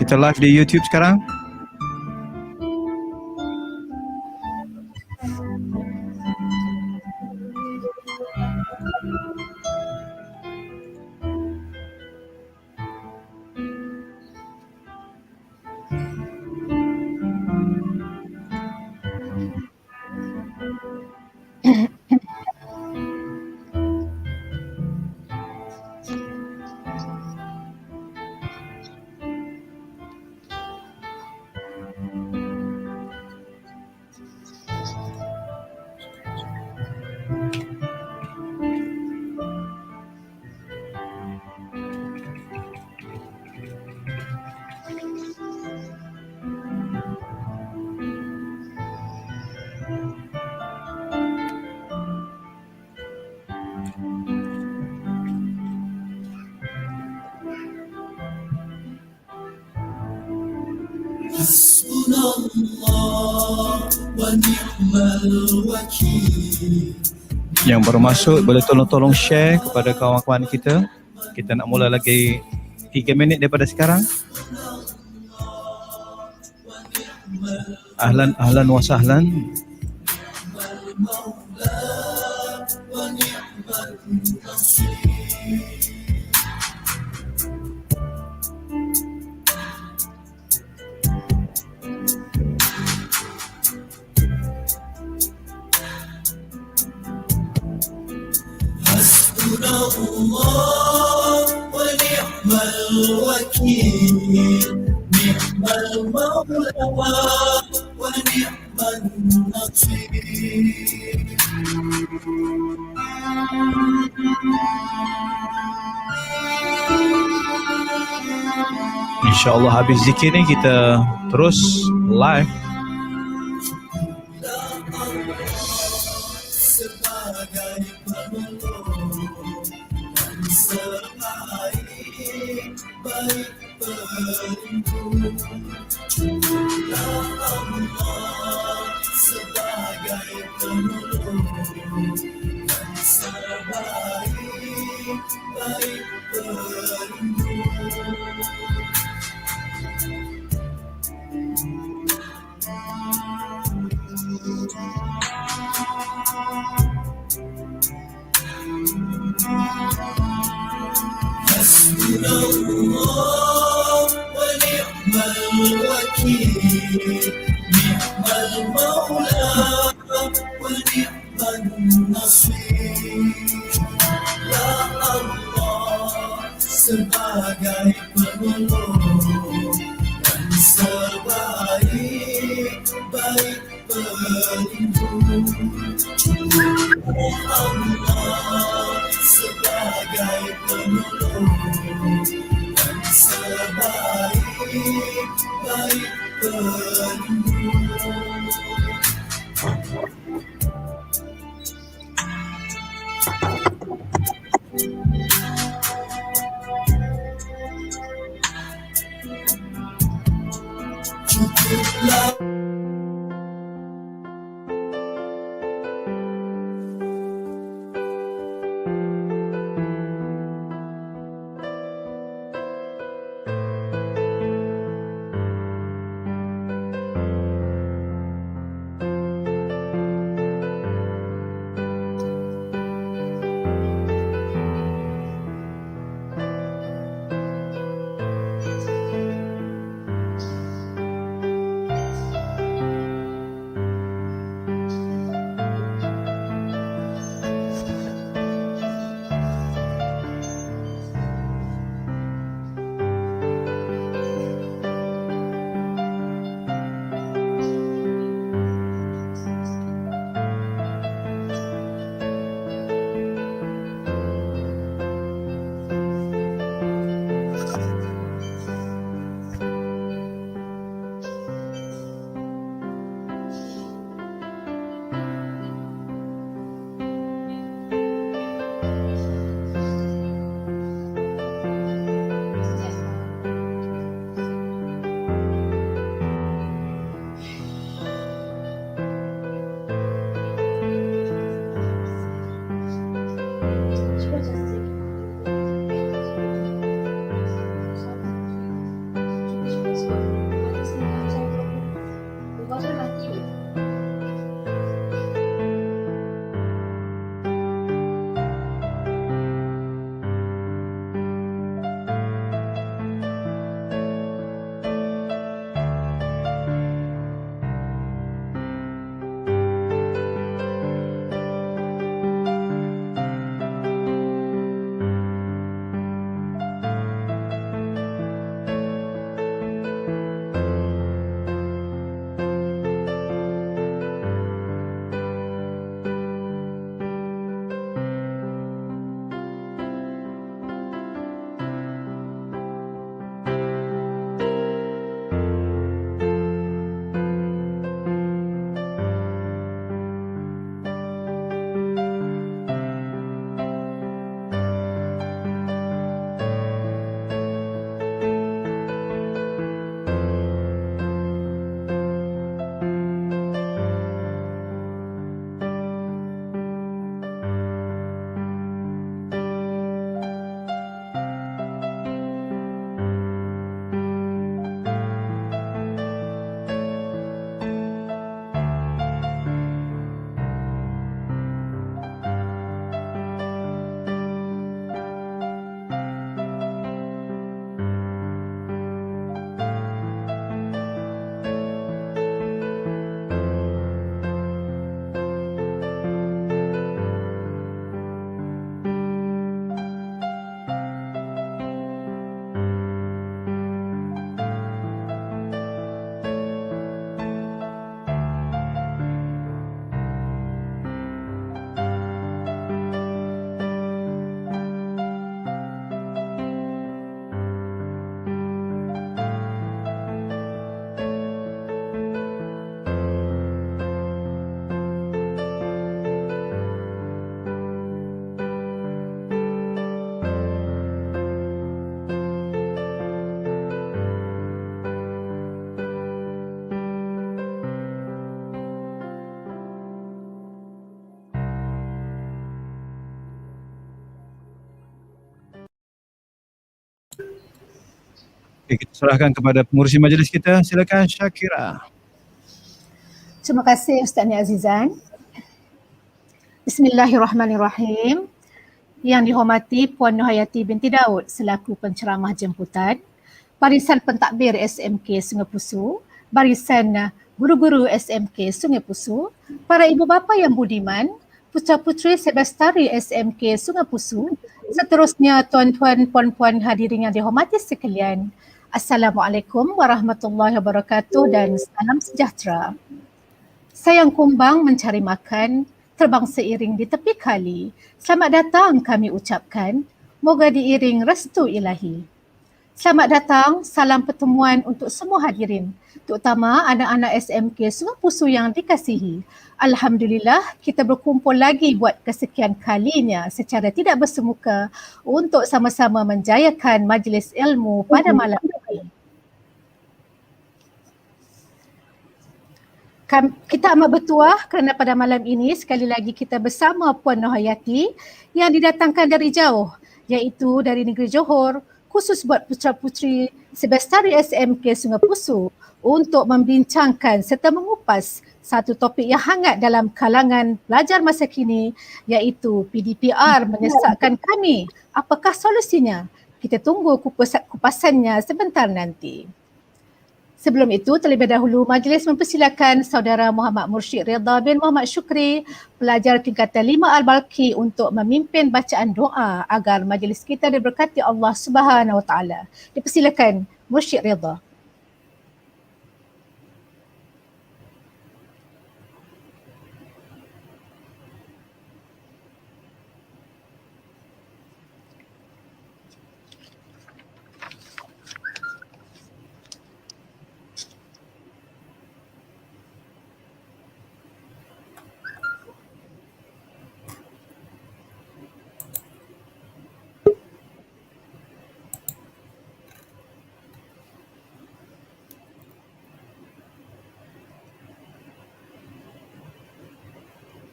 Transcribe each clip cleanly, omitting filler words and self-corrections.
Kita live di YouTube sekarang. Yang baru masuk boleh tolong share kepada kawan-kawan kita. Kita nak mula lagi 3 minit daripada sekarang. Ahlan wa sahlan. Allah wa ni'mal wakil, ni'mal maula wa ni'man nasir. InsyaAllah habis zikir ni kita terus live. Sebagai penolong dan sebaik-baik pelindung, Allah sebagai penolong dan sebaik-baik pelindung. Okay, kita serahkan kepada pengurusi majlis kita. Silakan Syakira. Terima kasih Ustaz Ni Azizan. Bismillahirrahmanirrahim. Yang dihormati Puan Nohayati binti Daud selaku penceramah jemputan, Barisan Pentadbir SMK Sungai Pusu, Barisan Guru-Guru SMK Sungai Pusu, para ibu bapa yang budiman, putra-puteri Sebastari SMK Sungai Pusu, seterusnya tuan-tuan, puan-puan hadirin yang dihormati sekalian. Assalamualaikum warahmatullahi wabarakatuh dan salam sejahtera. Sayang kumbang mencari makan, terbang seiring di tepi kali. Selamat datang kami ucapkan, moga diiring restu ilahi. Selamat datang, salam pertemuan untuk semua hadirin, terutama anak-anak SMK Sungai Pusu yang dikasihi. Alhamdulillah, kita berkumpul lagi buat kesekian kalinya secara tidak bersemuka untuk sama-sama menjayakan majlis ilmu pada malam ini. Kita amat bertuah kerana pada malam ini sekali lagi kita bersama Puan Nohayati yang didatangkan dari jauh, iaitu dari negeri Johor, khusus buat putra-puteri Sebastari SMK Sungai Pusu untuk membincangkan serta mengupas satu topik yang hangat dalam kalangan pelajar masa kini, iaitu PDPR menyesatkan kami. Apakah solusinya? Kita tunggu kupasannya sebentar nanti. Sebelum itu, terlebih dahulu majlis mempersilakan saudara Muhammad Mursyid Ridha bin Muhammad Syukri, pelajar tingkatan 5 Al-Balqi untuk memimpin bacaan doa agar majlis kita diberkati Allah Subhanahu Wa Taala. Dipersilakan Mursyid Ridha.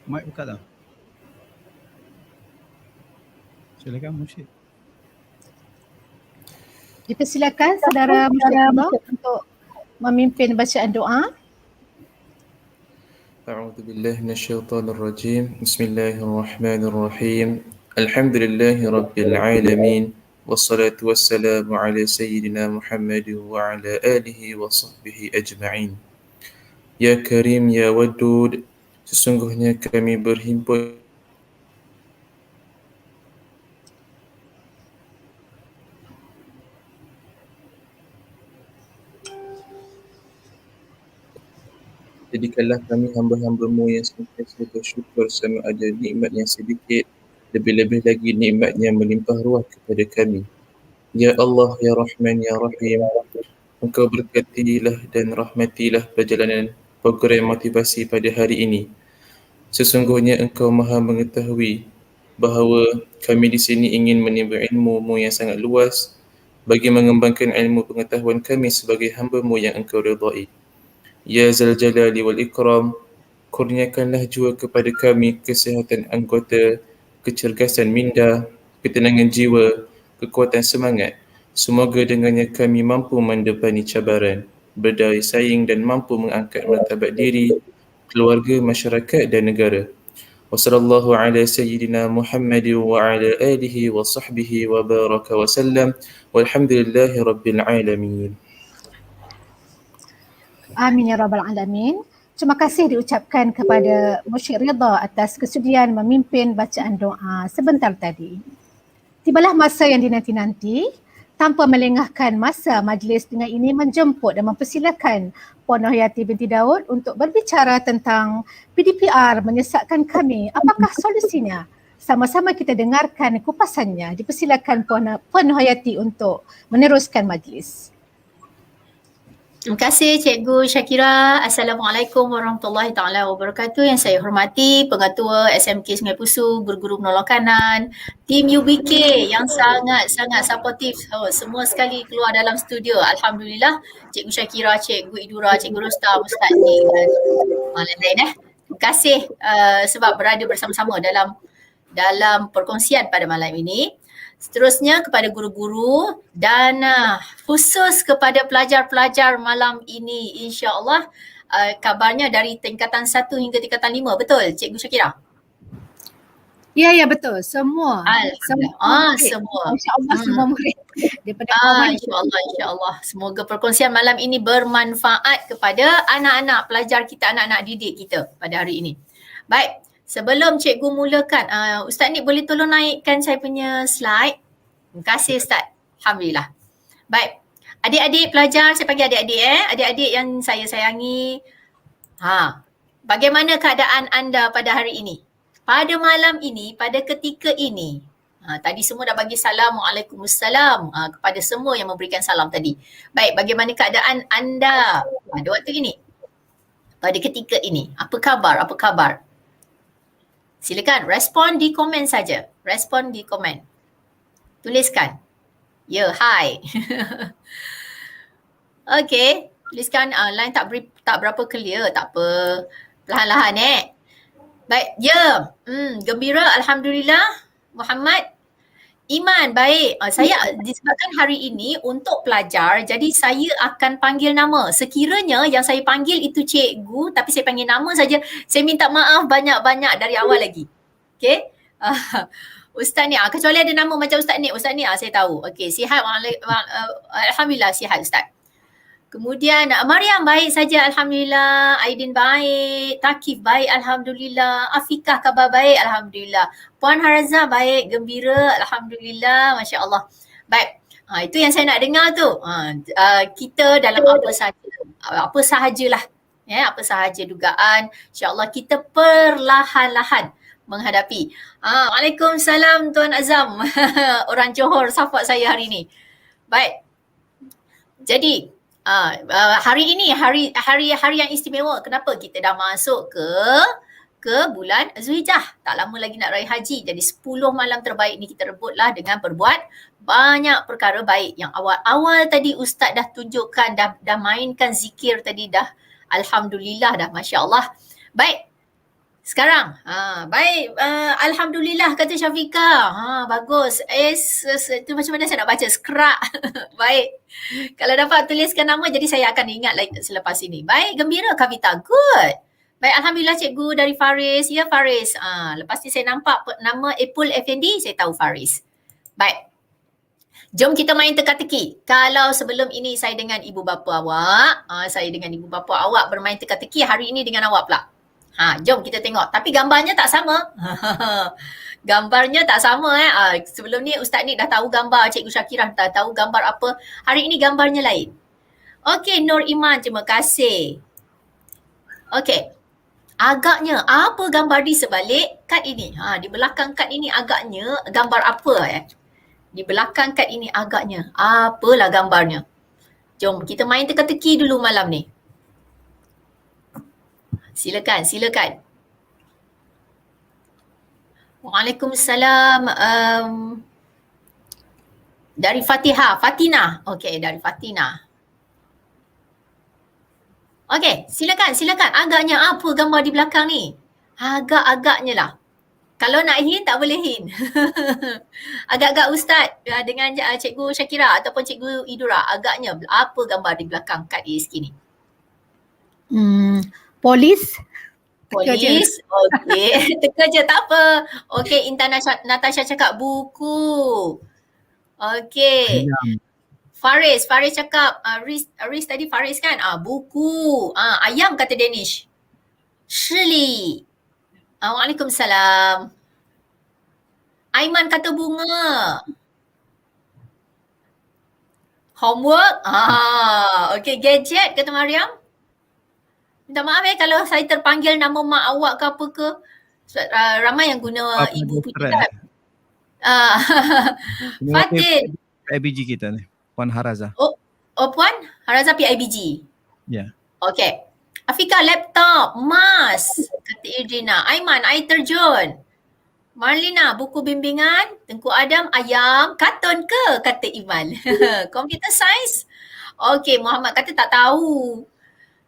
Mic buka dah. Silakan Mursyid. Dipersilakan saudara Mursyid Ridha untuk memimpin bacaan doa. أعوذ بالله من الشيطان الرجيم بسم الله الرحمن الرحيم الحمد لله رب العالمين والصلاة والسلام على سيدنا محمد وعلى آله وصحبه أجمعين يا كريم يا ودود sesungguhnya kami berhimpun jadikanlah kami hamba-hambamu yang sentiasa bersyukur sama ada nikmat yang sedikit, lebih-lebih lagi nikmat yang melimpah ruah kepada kami. Ya Allah, Ya Rahman, Ya Rahim, Engkau berkatilah dan rahmatilah perjalanan program motivasi pada hari ini. Sesungguhnya Engkau Maha mengetahui bahawa kami di sini ingin menimba ilmu-Mu yang sangat luas bagi mengembangkan ilmu pengetahuan kami sebagai hamba-Mu yang Engkau redai. Ya Zal Jalali wal Ikram, kurniakanlah jua kepada kami kesihatan anggota, kecergasan minda, ketenangan jiwa, kekuatan semangat. Semoga dengannya kami mampu mendepani cabaran, berdaya saing dan mampu mengangkat martabat diri, keluarga, masyarakat dan negara. Wassallallahu ala sayyidina Muhammad wa ala alihi wa sahbihi wa baraka wa sallam. Walhamdulillahi rabbil alamin. Amin ya rabbal alamin. Terima kasih diucapkan kepada Mursyid Ridha atas kesudian memimpin bacaan doa sebentar tadi. Tibalah masa yang dinanti-nanti. Tanpa melengahkan masa, majlis dengan ini menjemput dan mempersilakan Puan Nohayati binti Daud untuk berbicara tentang PDPR menyesatkan kami. Apakah solusinya? Sama-sama kita dengarkan kupasannya. Dipersilakan Puan Nohayati untuk meneruskan majlis. Terima kasih Cikgu Syakira. Assalamualaikum warahmatullahi taala wabarakatuh. Yang saya hormati Pengetua SMK Sungai Pusu, guru-guru penolong kanan, tim UBK yang sangat-sangat supportif. Semua sekali keluar dalam studio. Alhamdulillah. Cikgu Syakira, Cikgu Idura, Cikgu Rostam, Ustaz Ni dan lain-lain. Terima kasih sebab berada bersama-sama dalam perkongsian pada malam ini. Seterusnya kepada guru-guru dan khusus kepada pelajar-pelajar malam ini, insya-Allah kabarnya dari tingkatan 1 hingga tingkatan 5. Betul Cikgu Syakira? Ya, ya betul. Semua Alhamdulillah. murid. Semua. Insya-Allah semua murid daripada kawan. InsyaAllah. Semoga perkongsian malam ini bermanfaat kepada anak-anak pelajar kita, anak-anak didik kita pada hari ini. Baik, sebelum cikgu mulakan, Ustaz Nik boleh tolong naikkan saya punya slide? Terima kasih Ustaz. Alhamdulillah. Baik, adik-adik pelajar, saya panggil adik-adik adik-adik yang saya sayangi. Bagaimana keadaan anda pada hari ini? Pada malam ini, pada ketika ini, tadi semua dah bagi salam, Waalaikumsalam kepada semua yang memberikan salam tadi. Baik, bagaimana keadaan anda pada waktu ini? Pada ketika ini, apa khabar? Apa khabar? Silakan, respon di komen saja. Respon di komen. Tuliskan. Ya, hi. Okey, tuliskan line tak berapa clear, tak apa. Perlahan-lahan Baik, ya. Gembira, Alhamdulillah. Muhammad, Iman, baik. Saya disebabkan hari ini untuk pelajar, jadi saya akan panggil nama. Sekiranya yang saya panggil itu cikgu, tapi saya panggil nama saja, saya minta maaf banyak-banyak dari awal lagi. Okey? Ustaz ni, kecuali ada nama macam Ustaz ni, saya tahu. Okey, sihat. Alhamdulillah sihat Ustaz. Kemudian Mariam baik saja, Alhamdulillah. Aidin baik, Takif baik, Alhamdulillah. Afikah khabar baik, Alhamdulillah. Puan Haraza baik, gembira, Alhamdulillah, Masya Allah. Baik, itu yang saya nak dengar tu. Kita dalam apa sahajalah. Apa sahaja dugaan, insyaAllah kita perlahan-lahan menghadapi. Waalaikumsalam Tuan Azam. Orang Johor support saya hari ni. Baik. Jadi, hari ini hari yang istimewa. Kenapa? Kita dah masuk ke bulan Zulhijjah. Tak lama lagi nak raya haji. Jadi 10 malam terbaik ni kita rebutlah dengan berbuat banyak perkara baik. Yang awal-awal tadi Ustaz dah tunjukkan, dah mainkan zikir tadi dah. Alhamdulillah dah, Masya Allah. Baik. Sekarang, baik, Alhamdulillah kata Syafiqah. Bagus. Itu macam mana saya nak baca? Skrak. Baik. Kalau dapat tuliskan nama, jadi saya akan ingat lagi selepas ini. Baik, gembira Kavita. Good. Baik, Alhamdulillah cikgu dari Faris. Ya Faris. Lepas ni saya nampak nama Epul Effendi, saya tahu Faris. Baik. Jom kita main teka-teki. Kalau sebelum ini saya dengan ibu bapa awak, bermain teka-teki, hari ini dengan awak pula. Jom kita tengok. Tapi gambarnya tak sama. Gambarnya tak sama Sebelum ni Ustaz Nik dah tahu gambar, Cikgu Syakirah dah tahu gambar apa. Hari ini gambarnya lain. Okey, Nur Iman, terima kasih. Okey. Agaknya apa gambar di sebalik kad ini? Di belakang kad ini agaknya gambar apa Di belakang kad ini agaknya apalah gambarnya? Jom kita main teka-teki dulu malam ni. Silakan. Waalaikumsalam. Dari Fatina. Okey, dari Fatina. Okey, silakan. Agaknya apa gambar di belakang ni? Agak-agaknya lah. Kalau nak hin, tak boleh hin. Agak-agak Ustaz dengan Cikgu Syakira ataupun Cikgu Idura, agaknya apa gambar di belakang kad ESK ni? Polis. Okey. Teka je, tak apa. Okey, Intan Natasha cakap buku. Okey. Faris cakap, Riz tadi Faris kan? Buku. Ayam kata Danish. Shirley. Waalaikumsalam. Aiman kata bunga. Homework. Okey, gadget kata Mariam. Minta maaf kalau saya terpanggil nama mak awak ke apa ke. Ramai yang guna ibu punya tab. Fatin. PIBG kita ni, Puan Haraza. Oh Puan Haraza PIBG. Ya. Okay. Afika laptop, mas, kata Idrina. Aiman, air terjun. Marlina, buku bimbingan. Tengku Adam, ayam. Kartun ke? Kata Iman. Computer science. Okay, Muhammad kata tak tahu.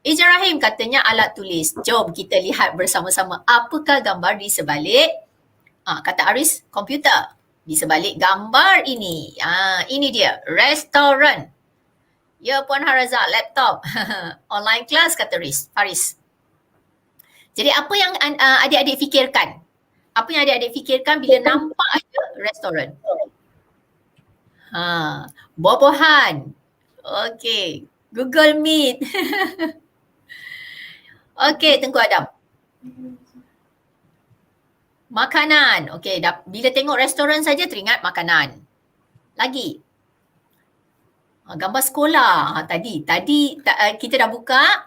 Ija Rahim katanya alat tulis. Jom kita lihat bersama-sama apakah gambar di sebalik. Kata Aris, komputer. Di sebalik gambar ini, ini dia, restoran. Ya Puan Haraza, laptop. Online class kata Faris. Jadi apa yang adik-adik fikirkan? Apa yang adik-adik fikirkan bila nampak ada restoran? Buah-buahan. Okey. Google Meet. Okey, Tengku Adam. Makanan. Okey, bila tengok restoran saja teringat makanan. Lagi. Gambar sekolah. Tadi kita dah buka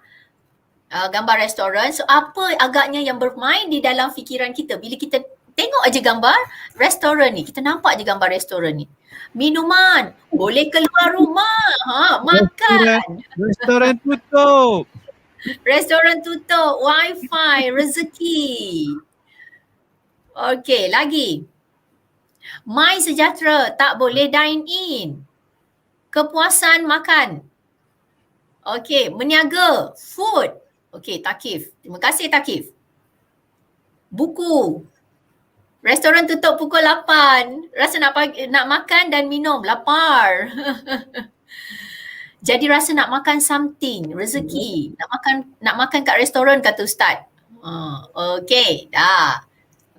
gambar restoran. So apa agaknya yang bermain di dalam fikiran kita bila kita tengok aja gambar restoran ni. Kita nampak je gambar restoran ni. Minuman. Boleh keluar rumah. Makan. Restoran tutup. Restoran tutup. Wi-Fi. Rezeki. Okey, lagi. My Sejahtera, tak boleh dine in. Kepuasan makan. Okey, meniaga, food. Okey, Takif. Terima kasih Takif. Buku. Restoran tutup pukul 8. Rasa nak makan dan minum, lapar. Jadi rasa nak makan something, rezeki. Nak makan kat restoran kata Ustaz. Okey, dah.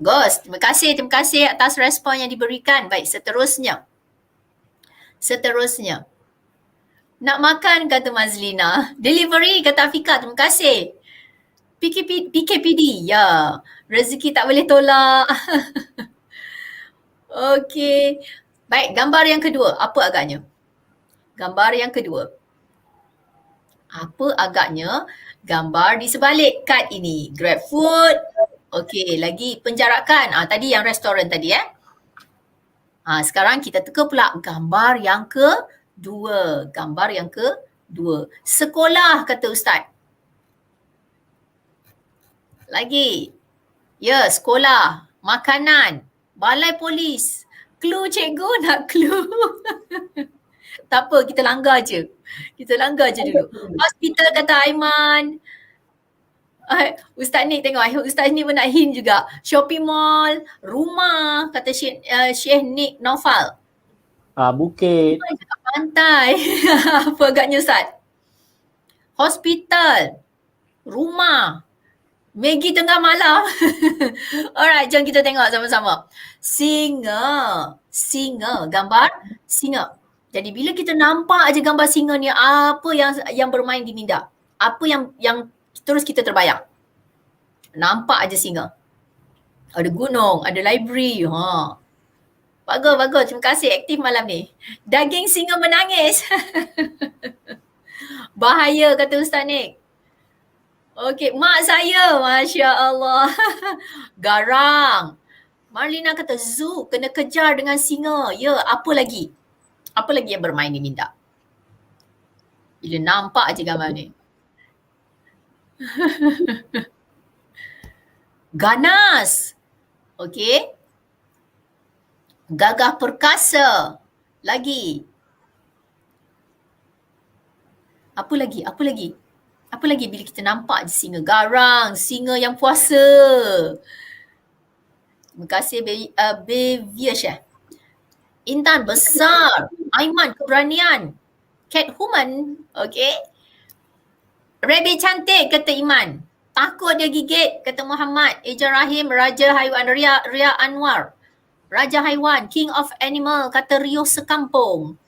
Bagus, terima kasih atas respon yang diberikan. Baik, seterusnya. Nak makan kata Mazlina. Delivery kata Afika, terima kasih. PKPD, ya. Rezeki tak boleh tolak. Okey. Baik, gambar yang kedua. Apa agaknya? Gambar yang kedua. Apa agaknya gambar di sebalik kad ini? Grab food. Okey, lagi penjarakan. Tadi yang restoran tadi sekarang kita teka pula gambar yang kedua. Sekolah kata Ustaz. Lagi. Ya, sekolah. Makanan. Balai polis. Clue cikgu nak clue. Tak apa, kita langgar je dulu. Hospital kata Aiman. Ustaz Nik tengok, Ustaz Nik pun nak hint juga. Shopping mall, rumah, kata Syekh Nik Naufal. Bukit. Pantai. Apa agaknya Ustaz? Hospital, rumah, Maggi tengah malam. Alright, jom kita tengok sama-sama. Singa, gambar singa. Jadi bila kita nampak aja gambar singa ni, apa yang bermain di minda? Apa yang terus kita terbayang? Nampak aja singa. Ada gunung, ada library. Bagus. Terima kasih aktif malam ni. Daging singa menangis. Bahaya kata Ustaz Nik. Okey, mak saya. Masya Allah. Garang. Marlina kata zoo kena kejar dengan singa. Ya, apa lagi? Apa lagi yang bermain di minda? Bila nampak aja gambar ni. Ganas. Okey. Gagah perkasa. Lagi. Apa lagi bila kita nampak je singa garang, singa yang puasa. Terima kasih Beviasyah. Intan besar. Aiman keberanian. Cat human. Okey. Rabbit cantik kata Iman. Takut dia gigit kata Muhammad. Eja Rahim, Raja Haiwan. Ria Anwar. Raja Haiwan, King of Animal kata Rio Sekampung.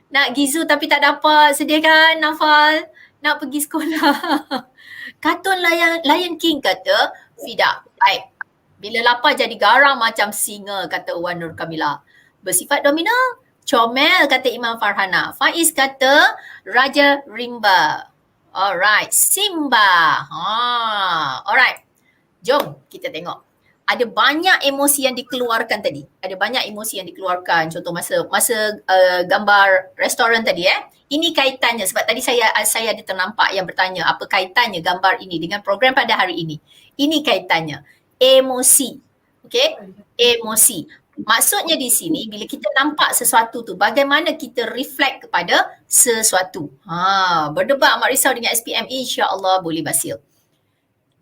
Nak gizu tapi tak dapat. Sedih kan Nafal? Nak pergi sekolah. Kartun Lion King kata Fida. Baik. Bila lapar jadi garang macam singa kata Wan Nur Kamila. Bersifat dominan. Comel kata Imam Farhana. Faiz kata Raja Rimba. Alright. Simba. Alright. Jom kita tengok. Ada banyak emosi yang dikeluarkan tadi. Contoh masa gambar restoran tadi Ini kaitannya sebab tadi saya ada ternampak yang bertanya apa kaitannya gambar ini dengan program pada hari ini. Ini kaitannya. Emosi. Okey? Emosi. Maksudnya di sini bila kita nampak sesuatu tu bagaimana kita reflect kepada sesuatu. Berdebat Mak Risau dengan SPM insya-Allah boleh berhasil.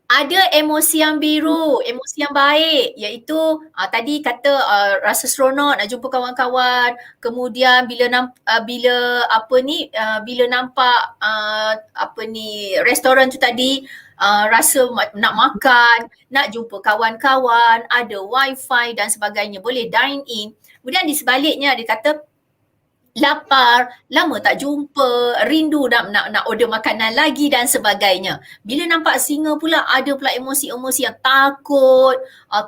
Ada emosi yang biru, emosi yang baik, iaitu tadi kata rasa seronok nak jumpa kawan-kawan, kemudian bila nampak restoran tu tadi, rasa nak makan, nak jumpa kawan-kawan, ada wifi dan sebagainya, boleh dine in. Kemudian di sebaliknya dia kata lapar, lama tak jumpa, rindu nak order makanan lagi dan sebagainya. Bila nampak singa pula ada pula emosi-emosi yang takut,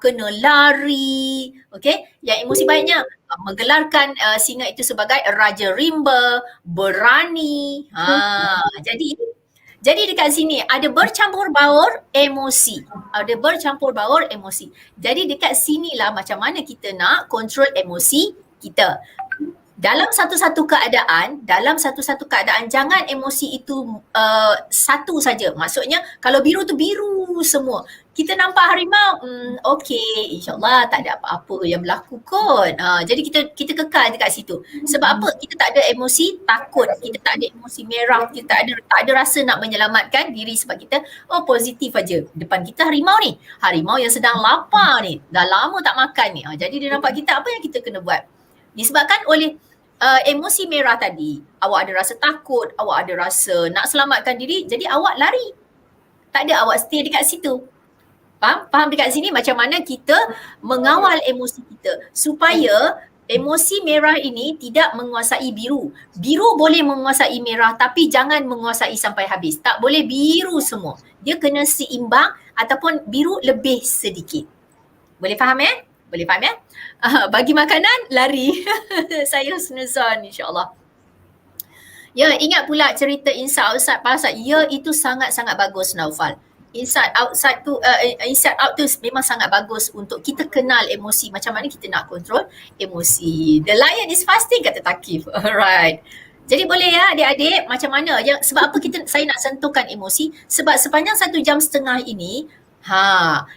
kena lari, okey? Yang emosi baiknya menggelarkan singa itu sebagai raja rimba, berani. Jadi dekat sini ada bercampur baur emosi. Ada bercampur baur emosi. Jadi dekat sinilah macam mana kita nak kontrol emosi kita. Dalam satu-satu keadaan jangan emosi itu satu saja. Maksudnya kalau biru tu biru semua. Kita nampak harimau, okey, insyaAllah tak ada apa-apa yang berlaku kot. Jadi kita kekal dekat situ. Sebab apa? Kita tak ada emosi takut, kita tak ada emosi merah, kita tak ada rasa nak menyelamatkan diri sebab kita positif aja. Depan kita harimau ni, harimau yang sedang lapar ni, dah lama tak makan ni. Jadi dia nampak kita, apa yang kita kena buat? Disebabkan oleh emosi merah tadi, awak ada rasa takut, awak ada rasa nak selamatkan diri, jadi awak lari. Tak ada, awak stay dekat situ. Faham dekat sini macam mana kita mengawal emosi kita supaya emosi merah ini tidak menguasai biru. Biru boleh menguasai merah tapi jangan menguasai sampai habis. Tak boleh biru semua. Dia kena seimbang ataupun biru lebih sedikit. Boleh faham ya? Boleh faham ya? Bagi makanan, lari. Saya husnuzon insyaAllah. Ya, ingat pula cerita Inside Outside Parasite. Ya, itu sangat-sangat bagus Naufal. Inside Outside tu, Inside Out tu memang sangat bagus untuk kita kenal emosi. Macam mana kita nak kontrol emosi. The lion is fasting, kata Takif. Alright. Jadi boleh ya adik-adik, macam mana? Sebab apa saya nak sentuhkan emosi? Sebab sepanjang 1 jam setengah ini,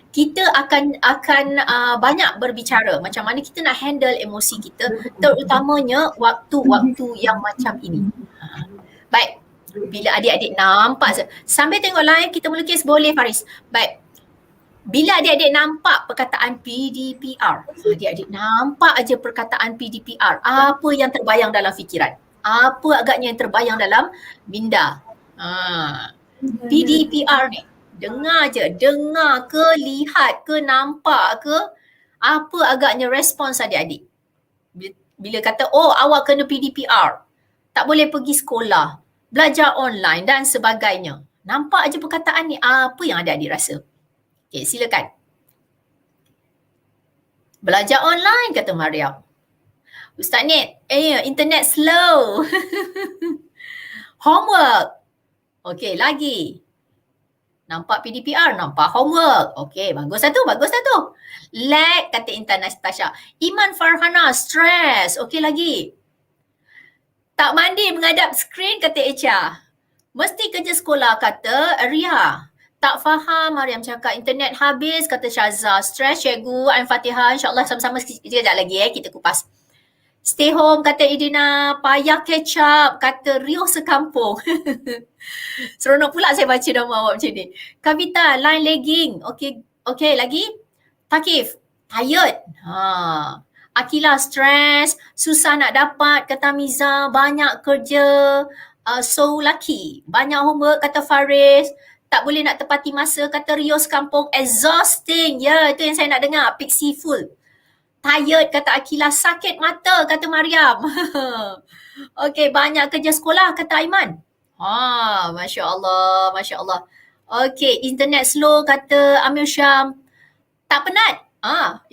kita akan banyak berbicara macam mana kita nak handle emosi kita, terutamanya waktu-waktu yang macam ini. Baik, bila adik-adik nampak, sambil tengok live kita melukis boleh Faris. Baik, bila adik-adik nampak perkataan PDPR, adik-adik nampak aja perkataan PDPR, apa yang terbayang dalam fikiran? Apa agaknya yang terbayang dalam minda? PDPR ni. Dengar je, dengar ke, lihat ke, nampak ke, apa agaknya respons adik-adik. Bila kata, awak kena PDPR, tak boleh pergi sekolah, belajar online dan sebagainya. Nampak aja perkataan ni, apa yang adik-adik rasa? Okay, silakan. Belajar online, kata Mariam. Ustaz Nid, internet slow. Homework. Okay, lagi. Nampak PDPR, nampak homework. Okey, bagus dah tu. Lag, kata Intan Nastasha. Iman Farhana, stress. Okey lagi. Tak mandi menghadap skrin, kata Echa. Mesti kerja sekolah, kata Ria. Tak faham, Mariam cakap. Internet habis, kata Syazah. Stress, cikgu. I'm Fatihah. InsyaAllah sama-sama sekejap lagi kita kupas. Stay home, kata Idina. Payah catch up, kata Rio sekampung. Seronok pula saya baca nama awak macam ni. Kavita, line lagging. Okey, lagi. Takif, tired. Akila, stress. Susah nak dapat, kata Miza. Banyak kerja. So lucky. Banyak homework, kata Faris. Tak boleh nak tepati masa, kata Rio sekampung. Exhausting. Ya, itu yang saya nak dengar. Pixie full. Tired, kata Akila. Sakit mata, kata Mariam. Okey, banyak kerja sekolah, kata Aiman. Masya Allah. Okey, internet slow, kata Amir Syam. Tak penat.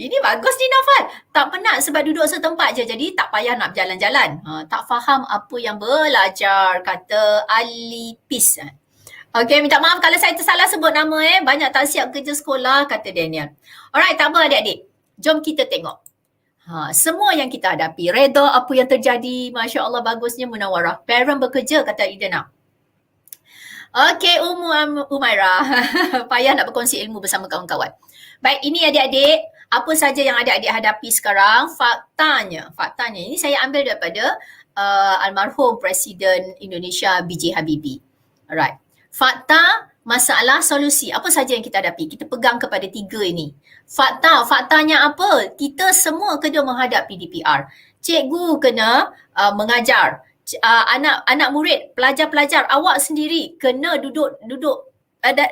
Ini bagus ni Naufal. Tak penat sebab duduk setempat je. Jadi tak payah nak berjalan-jalan. Tak faham apa yang belajar, kata Ali Pis. Okey, minta maaf kalau saya tersalah sebut nama. Banyak tak siap kerja sekolah, kata Daniel. Alright, tak apa adik-adik. Jom kita tengok. Semua yang kita hadapi. Reda apa yang terjadi. Masya Allah, bagusnya Munawarah. Parent bekerja, kata Idana. Okey, Umairah. Payah nak berkongsi ilmu bersama kawan-kawan. Baik, ini adik-adik. Apa saja yang adik-adik hadapi sekarang? Faktanya. Ini saya ambil daripada almarhum Presiden Indonesia B.J. Habibie. Alright. Fakta, masalah, solusi. Apa saja yang kita hadapi? Kita pegang kepada 3 ini. Faktanya apa? Kita semua kena menghadap PDPR. Cikgu kena mengajar. Anak murid, pelajar-pelajar, awak sendiri kena duduk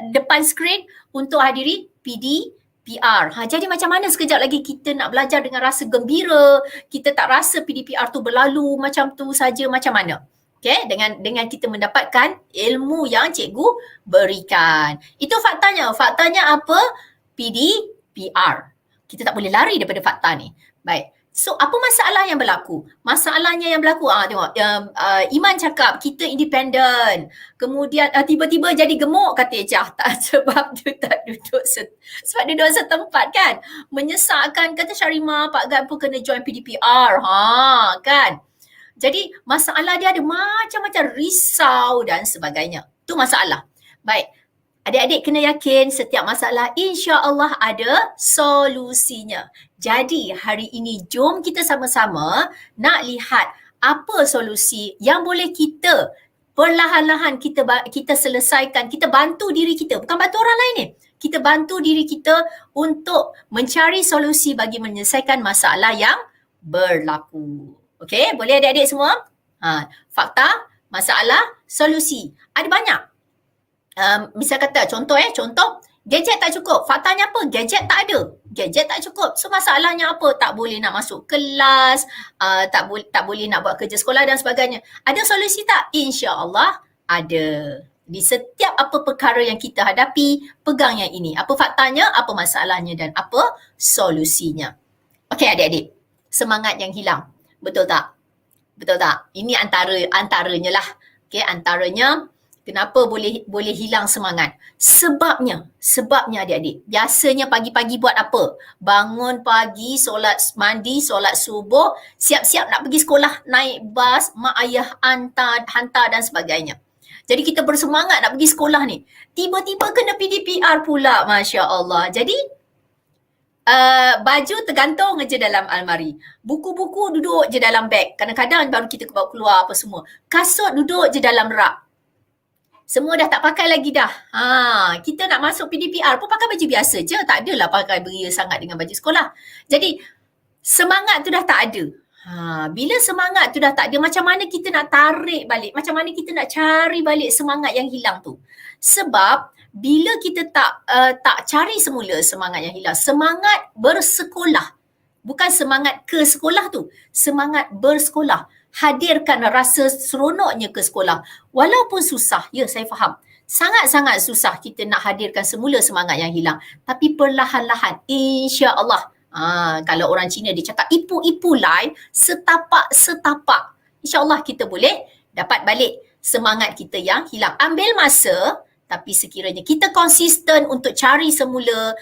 depan skrin untuk hadiri PDPR. Jadi macam mana sekejap lagi kita nak belajar dengan rasa gembira, kita tak rasa PDPR tu berlalu macam tu saja, macam mana? Okay, dengan kita mendapatkan ilmu yang cikgu berikan. Itu faktanya. Faktanya apa? PDPR. Kita tak boleh lari daripada fakta ni. Baik. So, apa masalah yang berlaku? Masalahnya yang berlaku, tengok, Iman cakap kita independen. Kemudian tiba-tiba jadi gemuk, kata Ejah. Tak, sebab dia tak duduk sebab dia duduk setempat kan. Menyesakkan, kata Syarimah, Pak Gan pun kena join PDPR. Kan? Jadi masalah dia ada macam-macam, risau dan sebagainya. Tu masalah. Baik. Adik-adik kena yakin setiap masalah insya-Allah ada solusinya. Jadi hari ini jom kita sama-sama nak lihat apa solusi yang boleh kita perlahan-lahan kita selesaikan, kita bantu diri kita, bukan bantu orang lain ni. Kita bantu diri kita untuk mencari solusi bagi menyelesaikan masalah yang berlaku. Okey, boleh adik-adik semua? Fakta, masalah, solusi. Ada banyak. Misal kata, contoh, gadget tak cukup. Faktanya apa? Gadget tak ada. Gadget tak cukup. So masalahnya apa? Tak boleh nak masuk kelas, tak boleh nak buat kerja sekolah dan sebagainya. Ada solusi tak? InsyaAllah ada. Di setiap apa perkara yang kita hadapi, pegang yang ini. Apa faktanya, apa masalahnya dan apa solusinya. Okey adik-adik, semangat yang hilang. Betul tak? Betul tak? Ini antaranya lah. Okey, antaranya kenapa boleh hilang semangat? Sebabnya adik-adik, biasanya pagi-pagi buat apa? Bangun pagi, solat mandi, solat subuh, siap-siap nak pergi sekolah, naik bas, mak ayah hantar dan sebagainya. Jadi kita bersemangat nak pergi sekolah ni. Tiba-tiba kena PDPR pula, Masya Allah. Jadi baju tergantung je dalam almari. Buku-buku duduk je dalam beg. Kadang-kadang baru kita bawa keluar apa semua. Kasut duduk je dalam rak. Semua dah tak pakai lagi dah. Kita nak masuk PDPR pun pakai baju biasa je. Tak adalah pakai beria sangat dengan baju sekolah. Jadi semangat tu dah tak ada. Bila semangat tu dah tak ada, macam mana kita nak tarik balik? Macam mana kita nak cari balik semangat yang hilang tu? Sebab bila kita tak cari semula semangat yang hilang, semangat bersekolah, bukan semangat ke sekolah tu, semangat bersekolah. Hadirkan rasa seronoknya ke sekolah. Walaupun susah, ya saya faham. Sangat-sangat susah kita nak hadirkan semula semangat yang hilang. Tapi perlahan-lahan, insya-Allah. Kalau orang Cina dia cakap ipu-ipu lai, setapak-setapak. InsyaAllah kita boleh dapat balik semangat kita yang hilang. Ambil masa, tapi sekiranya kita konsisten untuk cari semula,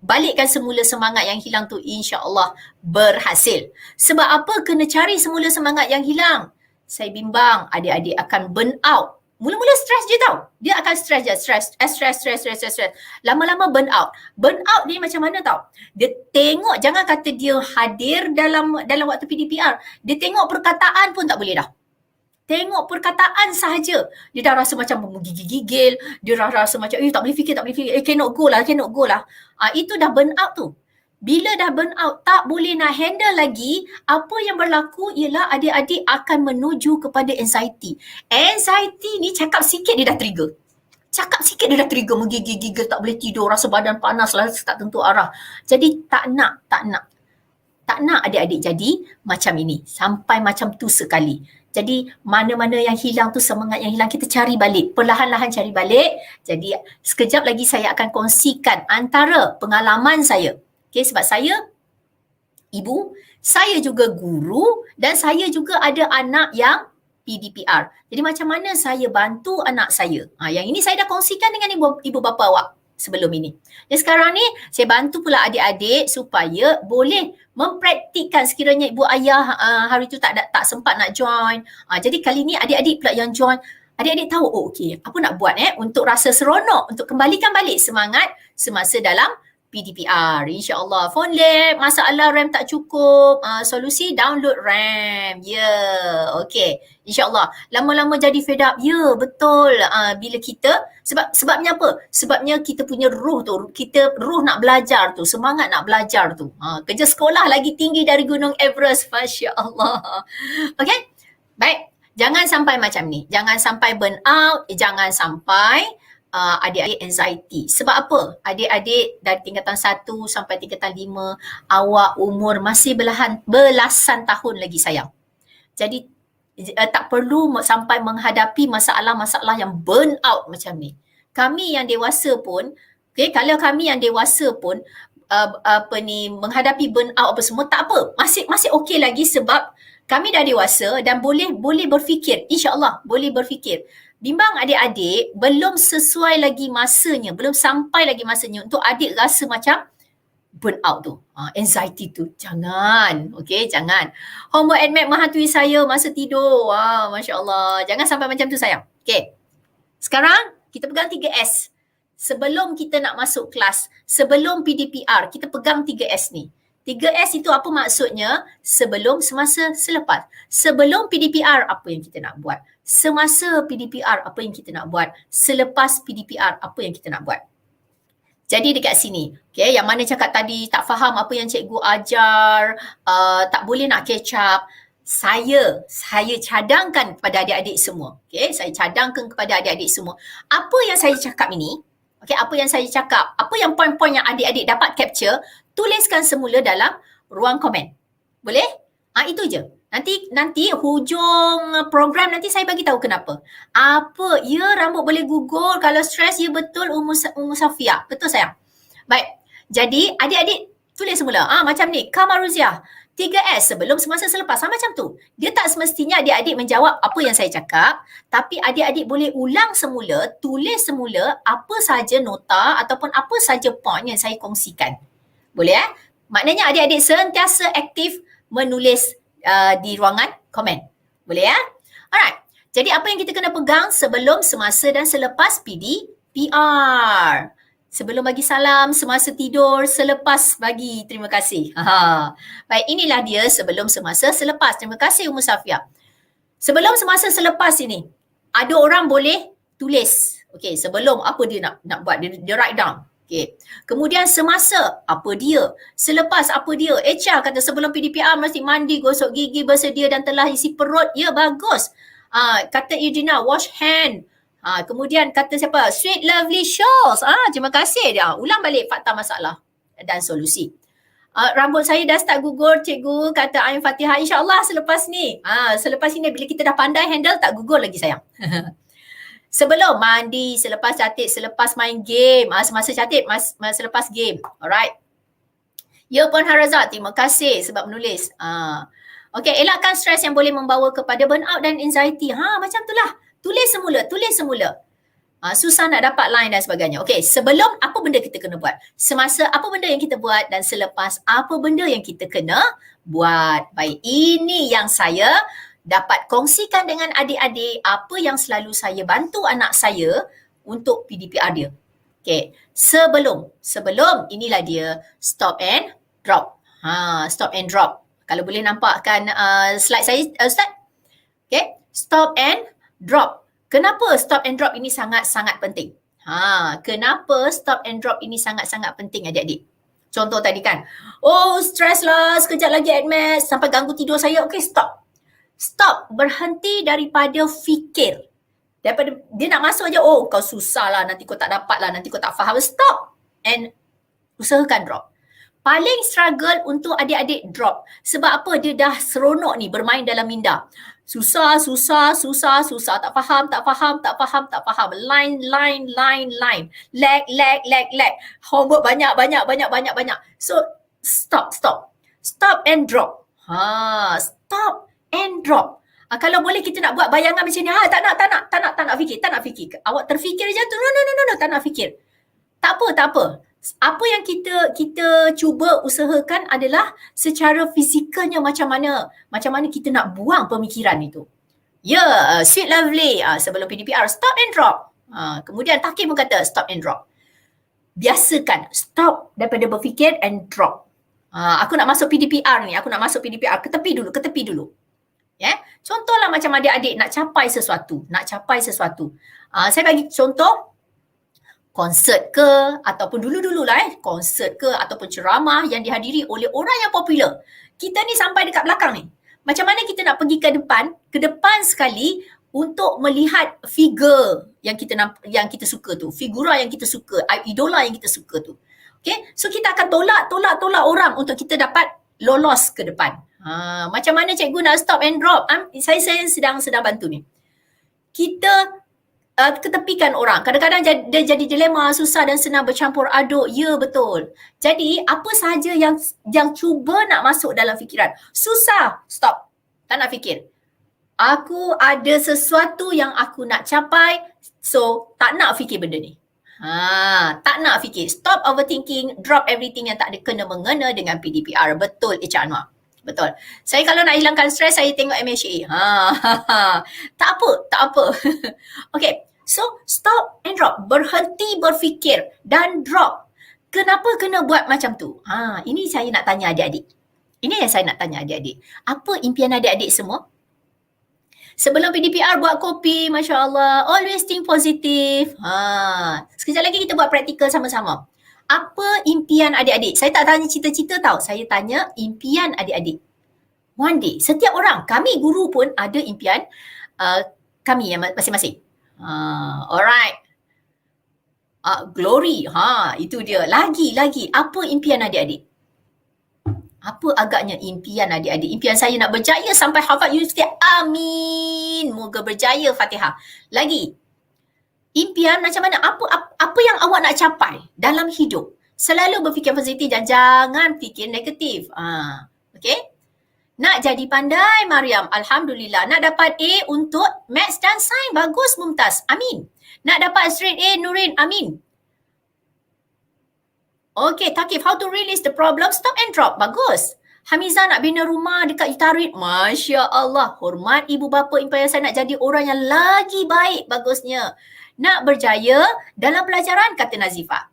balikkan semula semangat yang hilang tu, insya-Allah berhasil. Sebab apa kena cari semula semangat yang hilang? Saya bimbang adik-adik akan burn out. Mula-mula stres je tau. Dia akan stres je. Stres. Lama-lama burn out. Burn out ni macam mana tau? Dia tengok, jangan kata dia hadir dalam waktu PDPR. Dia tengok perkataan pun tak boleh dah. Tengok perkataan sahaja. Dia dah rasa macam menggigil-gigil. Dia dah rasa macam, tak boleh fikir. Cannot go lah. Itu dah burn out tu. Bila dah burn out, tak boleh nak handle lagi, apa yang berlaku ialah adik-adik akan menuju kepada anxiety. Anxiety ni cakap sikit dia dah trigger. Menggigil-gigil, tak boleh tidur, rasa badan panas lah, tak tentu arah. Jadi tak nak adik-adik jadi macam ini. Sampai macam tu sekali. Jadi mana-mana yang hilang tu, semangat yang hilang, kita cari balik. Perlahan-lahan cari balik. Jadi sekejap lagi saya akan kongsikan antara pengalaman saya. Okay, sebab saya ibu, saya juga guru dan saya juga ada anak yang PDPR. Jadi macam mana saya bantu anak saya? Yang ini saya dah kongsikan dengan ibu bapa awak sebelum ini. Dan sekarang ni saya bantu pula adik-adik supaya boleh mempraktikkan sekiranya ibu ayah hari tu tak sempat nak join. Jadi kali ni adik-adik pula yang join. Adik-adik tahu, okey, apa nak buat untuk rasa seronok, untuk kembalikan balik semangat semasa dalam PDPR. InsyaAllah. Phone lab, masalah RAM tak cukup. Solusi download RAM. Okay. InsyaAllah. Lama-lama jadi fed up. Betul. Bila kita, sebabnya apa? Sebabnya kita punya ruh tu, kita ruh nak belajar tu, semangat nak belajar tu. Kerja sekolah lagi tinggi dari Gunung Everest. Masya Allah. Okay? Baik. Jangan sampai macam ni. Jangan sampai burn out. Jangan sampai adik-adik anxiety. Sebab apa? Adik-adik dari tingkatan 1 sampai tingkatan 5, awak umur masih belasan tahun lagi sayang. Jadi tak perlu sampai menghadapi masalah-masalah yang burn out macam ni. Kami yang dewasa pun, kalau kami yang dewasa pun menghadapi burn out apa semua, tak apa. Masih okey lagi sebab kami dah dewasa dan boleh berfikir. InsyaAllah boleh berfikir. Bimbang adik-adik belum sesuai lagi masanya, belum sampai lagi masanya untuk adik rasa macam burn out tu, anxiety tu. Jangan, jangan. Homework and math menghantui saya masa tidur. Masya Allah. Jangan sampai macam tu sayang. Sekarang kita pegang 3S. Sebelum kita nak masuk kelas, sebelum PDPR, kita pegang 3S ni. 3S itu apa maksudnya? Sebelum, semasa, selepas. Sebelum PDPR, apa yang kita nak buat? Semasa PDPR, apa yang kita nak buat? Selepas PDPR, apa yang kita nak buat? Jadi dekat sini, yang mana cakap tadi tak faham apa yang cikgu ajar, tak boleh nak catch up, saya cadangkan kepada adik-adik semua. Saya cadangkan kepada adik-adik semua. Apa yang saya cakap ini, apa yang saya cakap, apa yang poin-poin yang adik-adik dapat capture, tuliskan semula dalam ruang komen. Boleh? Itu je. Nanti hujung program nanti saya bagi tahu kenapa. Apa? Ya, rambut boleh gugur kalau stres. Ya, betul Ummu Safia. Betul sayang. Baik. Jadi adik-adik tulis semula. Macam ni. Kamaruzia. 3S sebelum, semasa, selepas. Macam tu. Dia tak semestinya adik-adik menjawab apa yang saya cakap, tapi adik-adik boleh ulang semula, tulis semula apa saja nota ataupun apa saja poin yang saya kongsikan. Boleh Maknanya adik-adik sentiasa aktif menulis di ruangan komen. Boleh Alright. Jadi apa yang kita kena pegang sebelum, semasa dan selepas PDPR. Sebelum bagi salam, semasa tidur, selepas bagi terima kasih. Baik, inilah dia sebelum, semasa, selepas. Terima kasih Ummu Safia. Sebelum, semasa, selepas ini, ada orang boleh tulis. Sebelum apa dia nak buat, dia write down. Kemudian semasa, apa dia? Selepas, apa dia? HR kata sebelum PDPR mesti mandi, gosok gigi, bersedia dan telah isi perut. Ya, bagus. Kata Irina, wash hand. Kemudian kata siapa? Sweet lovely shows. Terima kasih dia. Ulang balik fakta masalah dan solusi. Rambut saya dah start gugur cikgu, kata Ain Fatihah. InsyaAllah selepas ni. Selepas ini bila kita dah pandai handle, tak gugur lagi sayang. Sebelum mandi, selepas catit, selepas main game, semasa catit, selepas game. Alright. Ya Puan Harazat, terima kasih sebab menulis. Elakkan stres yang boleh membawa kepada burnout dan anxiety. Macam itulah. Tulis semula. Susah nak dapat line dan sebagainya. Sebelum apa benda kita kena buat? Semasa apa benda yang kita buat? Dan selepas apa benda yang kita kena buat? Baik, ini yang saya dapat kongsikan dengan adik-adik, apa yang selalu saya bantu anak saya untuk PDPR dia. Sebelum inilah dia stop and drop. Stop and drop. Kalau boleh nampakkan slide saya Ustaz. Stop and drop. Kenapa stop and drop ini sangat-sangat penting? Kenapa stop and drop ini sangat-sangat penting adik-adik? Contoh tadi kan, stres lah, sekejap lagi admit, sampai ganggu tidur saya. Stop. Stop, berhenti daripada fikir. Daripada dia nak masuk aja, kau susah lah, nanti kau tak dapat lah, nanti kau tak faham. Stop and usahakan drop. Paling struggle untuk adik-adik drop. Sebab apa? Dia dah seronok ni bermain dalam minda. Susah. Tak faham. Line. Lag. Homework banyak. So, stop. Stop and drop. Stop and drop. Kalau boleh kita nak buat bayangan macam ni. Tak nak fikir. Awak terfikir je tu. No, tak nak fikir. Tak apa. Apa yang kita cuba usahakan adalah secara fizikalnya macam mana kita nak buang pemikiran itu. Ya, sweet lovely. Sebelum PDPR, stop and drop. Kemudian Takim pun kata stop and drop. biasakan stop daripada berfikir and drop. Aku nak masuk PDPR ni, ke tepi dulu. Ya, contohlah macam adik-adik nak capai sesuatu. Saya bagi contoh konsert ke ataupun dulu-dulu lah konsert ke ataupun ceramah yang dihadiri oleh orang yang popular. Kita ni sampai dekat belakang ni. Macam mana kita nak pergi ke depan sekali untuk melihat figure yang kita suka tu, figura yang kita suka, idola yang kita suka tu. Okay, so kita akan tolak orang untuk kita dapat lolos ke depan. Macam mana cikgu nak stop and drop? Saya sedang bantu ni. Kita ketepikan orang. Kadang-kadang dia jadi dilema, susah dan senang bercampur aduk. Ya, betul. Jadi, apa sahaja yang cuba nak masuk dalam fikiran. Susah. Stop. Tak nak fikir. Aku ada sesuatu yang aku nak capai. So, tak nak fikir benda ni. Tak nak fikir. Stop overthinking. Drop everything yang tak ada kena-mengena dengan PDPR. Betul, Echa Anwar. Betul. Saya kalau nak hilangkan stres, saya tengok MHA. Tak apa. Okay. So, stop and drop. Berhenti berfikir dan drop. Kenapa kena buat macam tu? Ini saya nak tanya adik-adik. Apa impian adik-adik semua? Sebelum PDPR buat kopi, Masya Allah. Always think positive. Sekejap lagi kita buat praktikal sama-sama. Apa impian adik-adik? Saya tak tanya cita-cita tau. Saya tanya impian adik-adik. One day, setiap orang, kami guru pun ada impian kami yang masing-masing. Alright. Glory. Itu dia. Lagi. Apa impian adik-adik? Apa agaknya impian adik-adik? Impian saya nak berjaya sampai Harvard University. Amin. Moga berjaya, Fatihah. Lagi. Impian macam mana? Apa yang awak nak capai dalam hidup? Selalu berfikir positif dan jangan fikir negatif. Okay? Nak jadi pandai, Mariam. Alhamdulillah. Nak dapat A untuk Maths dan Sains. Bagus, Mumtaz. Amin. Nak dapat straight A, Nurin. Amin. Okay, Takif. How to release the problem? Stop and drop. Bagus. Hamizah nak bina rumah dekat Utarit. Masya Allah. Hormat ibu bapa. Impian saya nak jadi orang yang lagi baik. Bagusnya. Nak berjaya dalam pelajaran, kata Nazifah.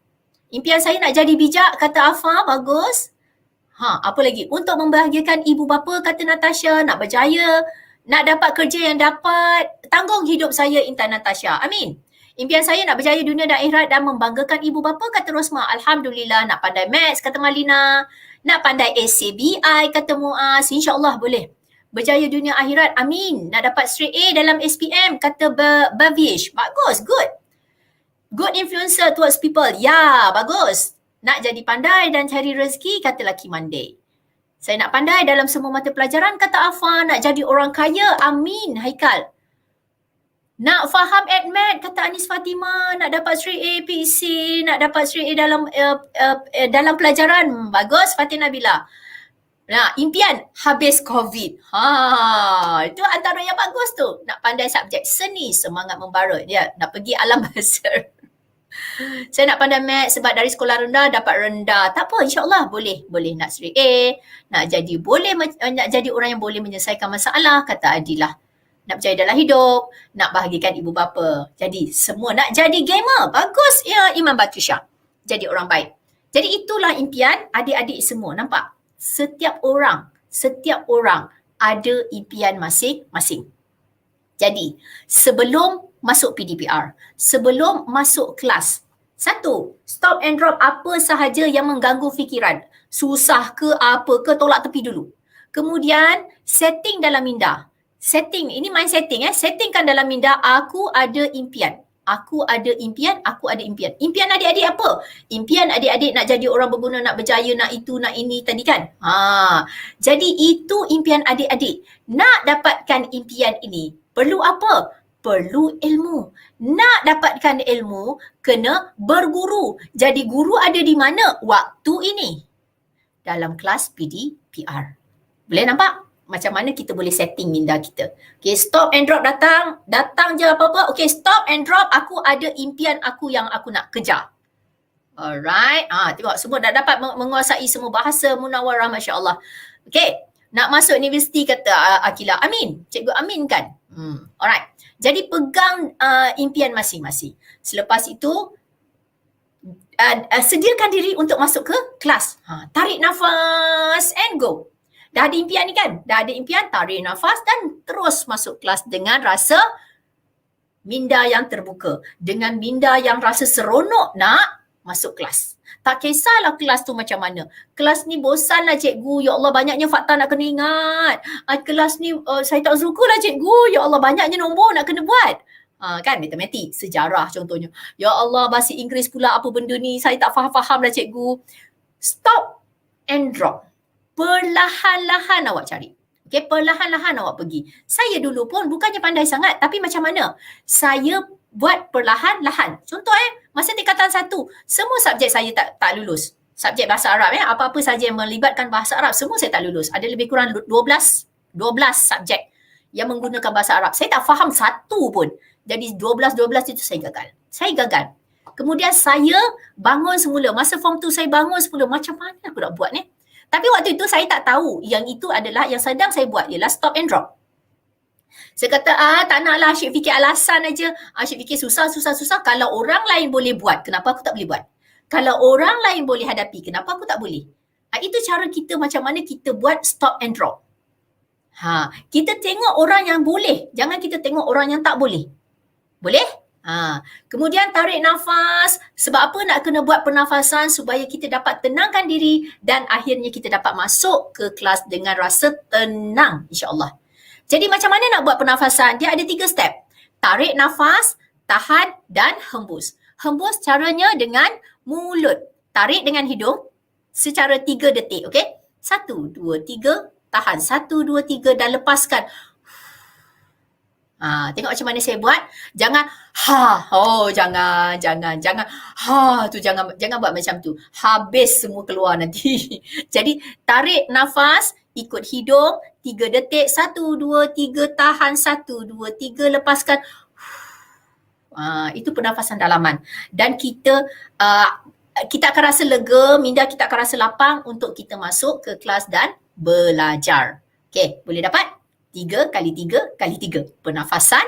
Impian saya nak jadi bijak, kata Afa. Bagus. Apa lagi? Untuk membahagiakan ibu bapa, kata Natasha. Nak berjaya. Nak dapat kerja yang dapat tanggung hidup saya, Intan Natasha. Amin. Impian saya nak berjaya dunia dan akhirat dan membanggakan ibu bapa, kata Rosma. Alhamdulillah. Nak pandai maths, kata Malina. Nak pandai SCBI, kata Muaz. InsyaAllah boleh. Berjaya dunia akhirat. Amin. Nak dapat straight A dalam SPM, kata Bavish. Bagus. Good. Good influencer towards people. Ya, bagus. Nak jadi pandai dan cari rezeki, kata Lucky Monday. Saya nak pandai dalam semua mata pelajaran, kata Afa. Nak jadi orang kaya. Amin, Haikal. Nak faham AdMed, kata Anis Fatimah. Nak dapat straight A, PC. Nak dapat straight A dalam pelajaran. Bagus, Fatih Nabila. Nah, impian habis COVID. Itu antara yang bagus tu. Nak pandai subjek seni, semangat membara. Dia nak pergi alam besar. Saya nak pandai maths sebab dari sekolah rendah dapat rendah. Tak apa, insyaAllah boleh. Boleh nak straight A. Nak jadi orang yang boleh menyelesaikan masalah, kata Adilah. Nak berjaya dalam hidup. Nak bahagikan ibu bapa. Jadi semua nak jadi gamer. Bagus ya, Imam Batusha. Jadi orang baik. Jadi itulah impian adik-adik semua. Nampak? Setiap orang ada impian masing-masing. Jadi, sebelum masuk PDPR, sebelum masuk kelas, satu, stop and drop apa sahaja yang mengganggu fikiran. Susah ke apa ke, tolak tepi dulu. Kemudian, setting dalam minda. Setting, ini mind setting. Settingkan dalam minda, aku ada impian. Aku ada impian. Impian adik-adik apa? Impian adik-adik nak jadi orang berguna, nak berjaya, nak itu, nak ini tadi kan? Jadi itu impian adik-adik. Nak dapatkan impian ini, perlu apa? Perlu ilmu. Nak dapatkan ilmu, kena berguru. Jadi guru ada di mana? Waktu ini. Dalam kelas PDPR. Boleh nampak? Macam mana kita boleh setting minda kita. Okay, stop and drop datang. Datang je apa-apa. Okay, stop and drop. Aku ada impian aku yang aku nak kejar. Alright. Tengok semua dah dapat menguasai semua bahasa Munawarah, Masya Allah. Okay, nak masuk universiti, kata Akila. Amin. Cikgu amin kan? Alright. Jadi pegang impian masing-masing. Selepas itu, sediakan diri untuk masuk ke kelas. Tarik nafas and go. Dah ada impian ni kan? Dah ada impian, tarik nafas dan terus masuk kelas dengan rasa minda yang terbuka. Dengan minda yang rasa seronok nak masuk kelas. Tak kisahlah kelas tu macam mana. Kelas ni bosan lah cikgu. Ya Allah, banyaknya fakta nak kena ingat. Kelas ni saya tak suka lah cikgu. Ya Allah, banyaknya nombor nak kena buat. Kan matematik, sejarah contohnya. Ya Allah, bahasa Inggeris pula apa benda ni, saya tak faham-faham lah cikgu. Stop and drop. Perlahan-lahan awak cari. Okay, perlahan-lahan awak pergi. Saya dulu pun bukannya pandai sangat, tapi macam mana? Saya buat perlahan-lahan. Contoh masa tingkatan 1, semua subjek saya tak lulus. Subjek bahasa Arab apa-apa saja yang melibatkan bahasa Arab, semua saya tak lulus. Ada lebih kurang 12 subjek yang menggunakan bahasa Arab. Saya tak faham satu pun. Jadi 12 itu saya gagal. Kemudian saya bangun semula. Masa form 2 saya bangun semula. Macam mana aku nak buat ni? Tapi waktu itu saya tak tahu. Yang itu adalah yang sedang saya buat ialah stop and drop. Saya kata, tak naklah asyik fikir alasan aja. Asyik fikir susah. Kalau orang lain boleh buat, kenapa aku tak boleh buat? Kalau orang lain boleh hadapi, kenapa aku tak boleh? Itu cara kita macam mana kita buat stop and drop. Kita tengok orang yang boleh. Jangan kita tengok orang yang tak boleh. Boleh? Kemudian tarik nafas. Sebab apa nak kena buat pernafasan? Supaya kita dapat tenangkan diri dan akhirnya kita dapat masuk ke kelas dengan rasa tenang, insya-Allah. Jadi macam mana nak buat pernafasan? Dia ada 3 step. Tarik nafas, tahan dan hembus. Hembus caranya dengan mulut. Tarik dengan hidung secara 3 detik, okey? 1, 2, 3, tahan. 1, 2, 3 dan lepaskan. Tengok macam mana saya buat. Jangan jangan buat macam tu. Habis semua keluar nanti. Jadi tarik nafas, ikut hidung 3 detik. 1, 2, 3 tahan. 1, 2, 3 lepaskan. Itu pernafasan dalaman. Dan kita akan rasa lega, minda kita akan rasa lapang untuk kita masuk ke kelas dan belajar. Okey, boleh dapat? 3 kali 3 kali 3. Pernafasan,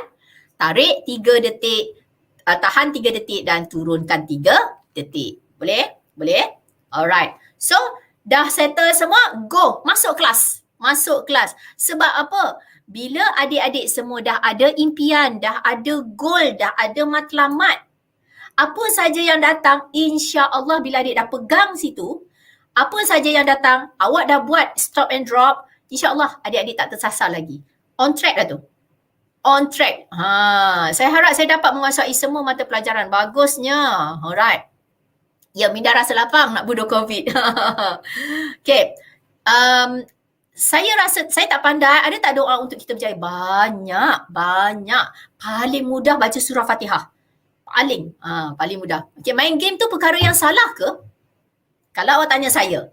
tarik 3 detik, tahan 3 detik dan turunkan 3 detik. Boleh? Boleh? Alright. So, dah settle semua, go. Masuk kelas. Masuk kelas. Sebab apa? Bila adik-adik semua dah ada impian, dah ada goal, dah ada matlamat, apa saja yang datang, insya-Allah bila adik dah pegang situ, apa saja yang datang, awak dah buat stop and drop, InsyaAllah adik-adik tak tersasar lagi. On track dah tu. On track. Saya harap saya dapat menguasai semua mata pelajaran. Bagusnya. Alright. Ya, minda rasa lapang nak bunuh COVID. Okay. Saya rasa, saya tak pandai. Ada tak doa untuk kita berjaya? Banyak. Paling mudah baca surah Fatihah. Paling mudah. Okay, main game tu perkara yang salah ke? Kalau awak tanya saya.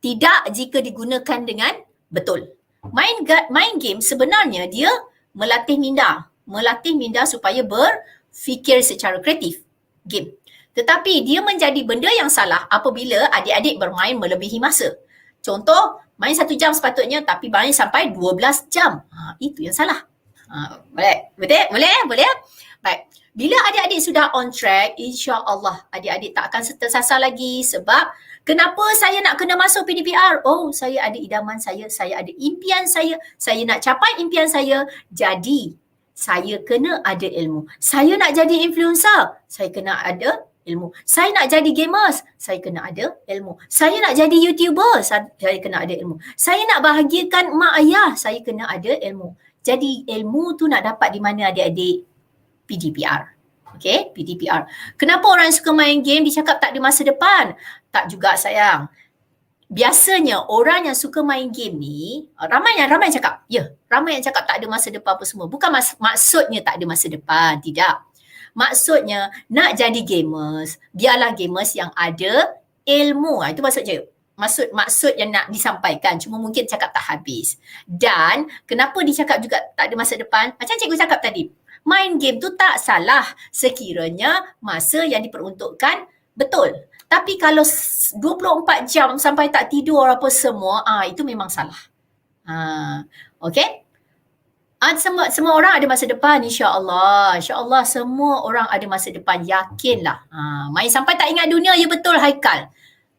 Tidak jika digunakan dengan betul. Main game sebenarnya dia melatih minda supaya berfikir secara kreatif. Game. Tetapi dia menjadi benda yang salah apabila adik-adik bermain melebihi masa. Contoh, main 1 jam sepatutnya tapi main sampai 12 jam. Itu yang salah. Boleh? Betul? Boleh? Baik. Bila adik-adik sudah on track, insya-Allah adik-adik tak akan tersasar lagi. Sebab kenapa saya nak kena masuk PDPR? Oh, saya ada idaman saya ada impian saya nak capai impian saya. Jadi, saya kena ada ilmu. Saya nak jadi influencer, saya kena ada ilmu. Saya nak jadi gamers, saya kena ada ilmu. Saya nak jadi YouTuber, saya kena ada ilmu. Saya nak bahagiakan mak ayah, saya kena ada ilmu. Jadi, ilmu tu nak dapat di mana adik-adik? PDPR. Okay, PDPR. Kenapa orang yang suka main game dicakap tak ada masa depan? Tak juga sayang. Biasanya orang yang suka main game ni, ramai yang cakap. Ya, ramai yang cakap tak ada masa depan apa semua. Bukan maksudnya tak ada masa depan, tidak. Maksudnya nak jadi gamers, biarlah gamers yang ada ilmu. Itu maksudnya. Maksud yang nak disampaikan, cuma mungkin cakap tak habis. Dan kenapa dicakap juga tak ada masa depan? Macam cikgu cakap tadi, main game tu tak salah sekiranya masa yang diperuntukkan betul. Tapi kalau 24 jam sampai tak tidur apa semua, itu memang salah. Okay? Semua orang ada masa depan, insya-Allah. Insya-Allah semua orang ada masa depan, yakinlah. Main sampai tak ingat dunia, ya betul Haikal.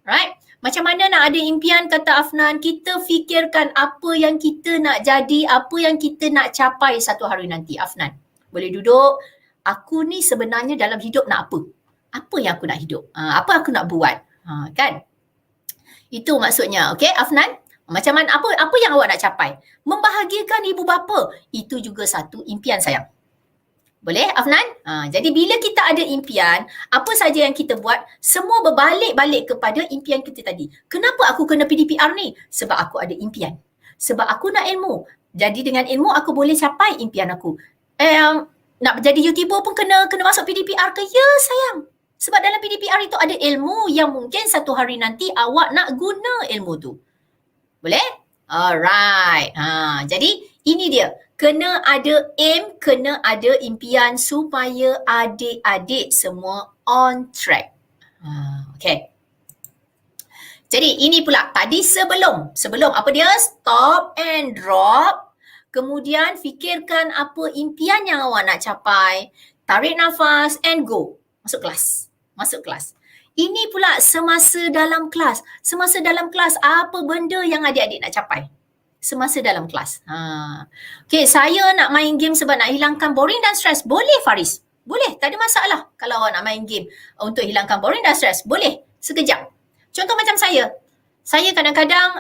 Right? Macam mana nak ada impian, kata Afnan, kita fikirkan apa yang kita nak jadi, apa yang kita nak capai satu hari nanti. Afnan, boleh duduk. Aku ni sebenarnya dalam hidup nak apa? Apa yang aku nak hidup? Apa aku nak buat? Kan? Itu maksudnya. Okay, Afnan? Macam mana, apa yang awak nak capai? Membahagiakan ibu bapa. Itu juga satu impian, sayang. Boleh, Afnan? Jadi bila kita ada impian, apa saja yang kita buat, semua berbalik-balik kepada impian kita tadi. Kenapa aku kena PDPR ni? Sebab aku ada impian. Sebab aku nak ilmu. Jadi dengan ilmu aku boleh capai impian aku. Nak jadi YouTuber pun kena masuk PDPR ke? Ya, sayang. Sebab dalam PDPR itu ada ilmu yang mungkin satu hari nanti awak nak guna ilmu tu. Boleh? Alright. Jadi ini dia. Kena ada aim, kena ada impian supaya adik-adik semua on track. Okay. Jadi ini pula tadi sebelum apa dia? Stop and drop. Kemudian fikirkan apa impian yang awak nak capai. Tarik nafas and go. Masuk kelas. Ini pula semasa dalam kelas. Semasa dalam kelas apa benda yang adik-adik nak capai? Semasa dalam kelas. Okay, saya nak main game sebab nak hilangkan boring dan stres. Boleh Faris. Boleh, tak ada masalah. Kalau awak nak main game untuk hilangkan boring dan stres, boleh. Sekejap. Contoh macam saya. Saya kadang-kadang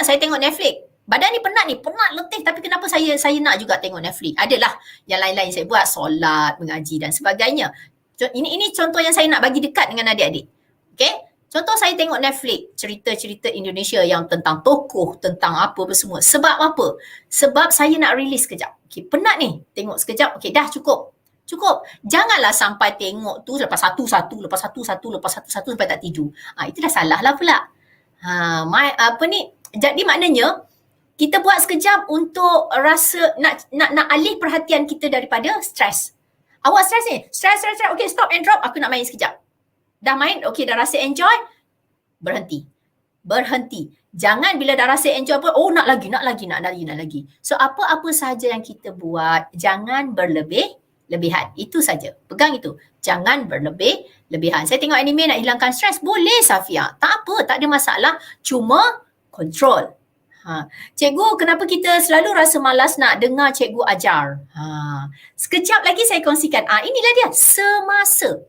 saya tengok Netflix. Badan ni penat letih, tapi kenapa saya nak juga tengok Netflix? Adalah yang lain-lain saya buat, solat, mengaji dan sebagainya. Ini contoh yang saya nak bagi dekat dengan adik-adik. Okay? Contoh saya tengok Netflix, cerita-cerita Indonesia yang tentang tokoh, tentang apa semua. Sebab apa? Sebab saya nak release sekejap. Okay, penat ni. Tengok sekejap. Okay, dah cukup. Janganlah sampai tengok tu lepas satu sampai tak tidur. Itu dah salah lah pula. Jadi maknanya, kita buat sekejap untuk rasa nak alih perhatian kita daripada stres. Awak stres ni? Stres. Okay, stop and drop. Aku nak main sekejap. Dah main, okay, dah rasa enjoy, berhenti. Jangan bila dah rasa enjoy pun, nak lagi. So apa-apa saja yang kita buat, jangan berlebihan. Itu saja. Pegang itu. Jangan berlebihan. Saya tengok anime nak hilangkan stres, boleh Safia. Tak apa, tak ada masalah. Cuma control. Cikgu, kenapa kita selalu rasa malas nak dengar cikgu ajar? Sekejap lagi saya kongsikan. Inilah dia, semasa.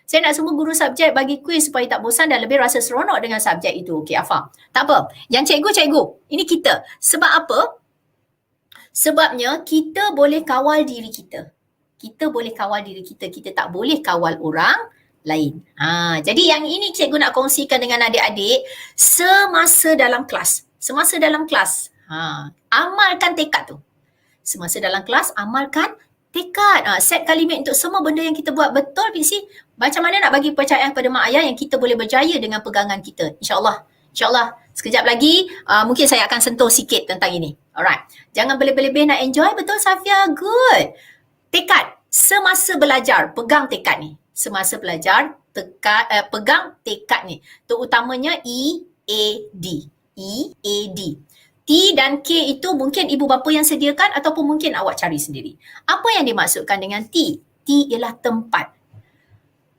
Saya nak semua guru subjek bagi kuis supaya tak bosan dan lebih rasa seronok dengan subjek itu. Okey, Afam. Tak apa. Yang cikgu, ini kita. Sebab apa? Sebabnya kita boleh kawal diri kita. Kita tak boleh kawal orang lain. Jadi yang ini cikgu nak kongsikan dengan adik-adik semasa dalam kelas. Amalkan tekad tu. Semasa dalam kelas, amalkan tekad. Set kalimat untuk semua benda yang kita buat. Betul, Pixie? Macam mana nak bagi percayaan kepada mak ayah yang kita boleh berjaya dengan pegangan kita? InsyaAllah. Sekejap lagi, mungkin saya akan sentuh sikit tentang ini. Alright. Jangan berlebih-lebih nak enjoy. Betul, Safia? Good. Tekad. Semasa belajar, pegang tekad ni. Semasa belajar, pegang tekad ni. Terutamanya EAD. T dan K itu mungkin ibu bapa yang sediakan ataupun mungkin awak cari sendiri. Apa yang dimaksudkan dengan T? T ialah tempat.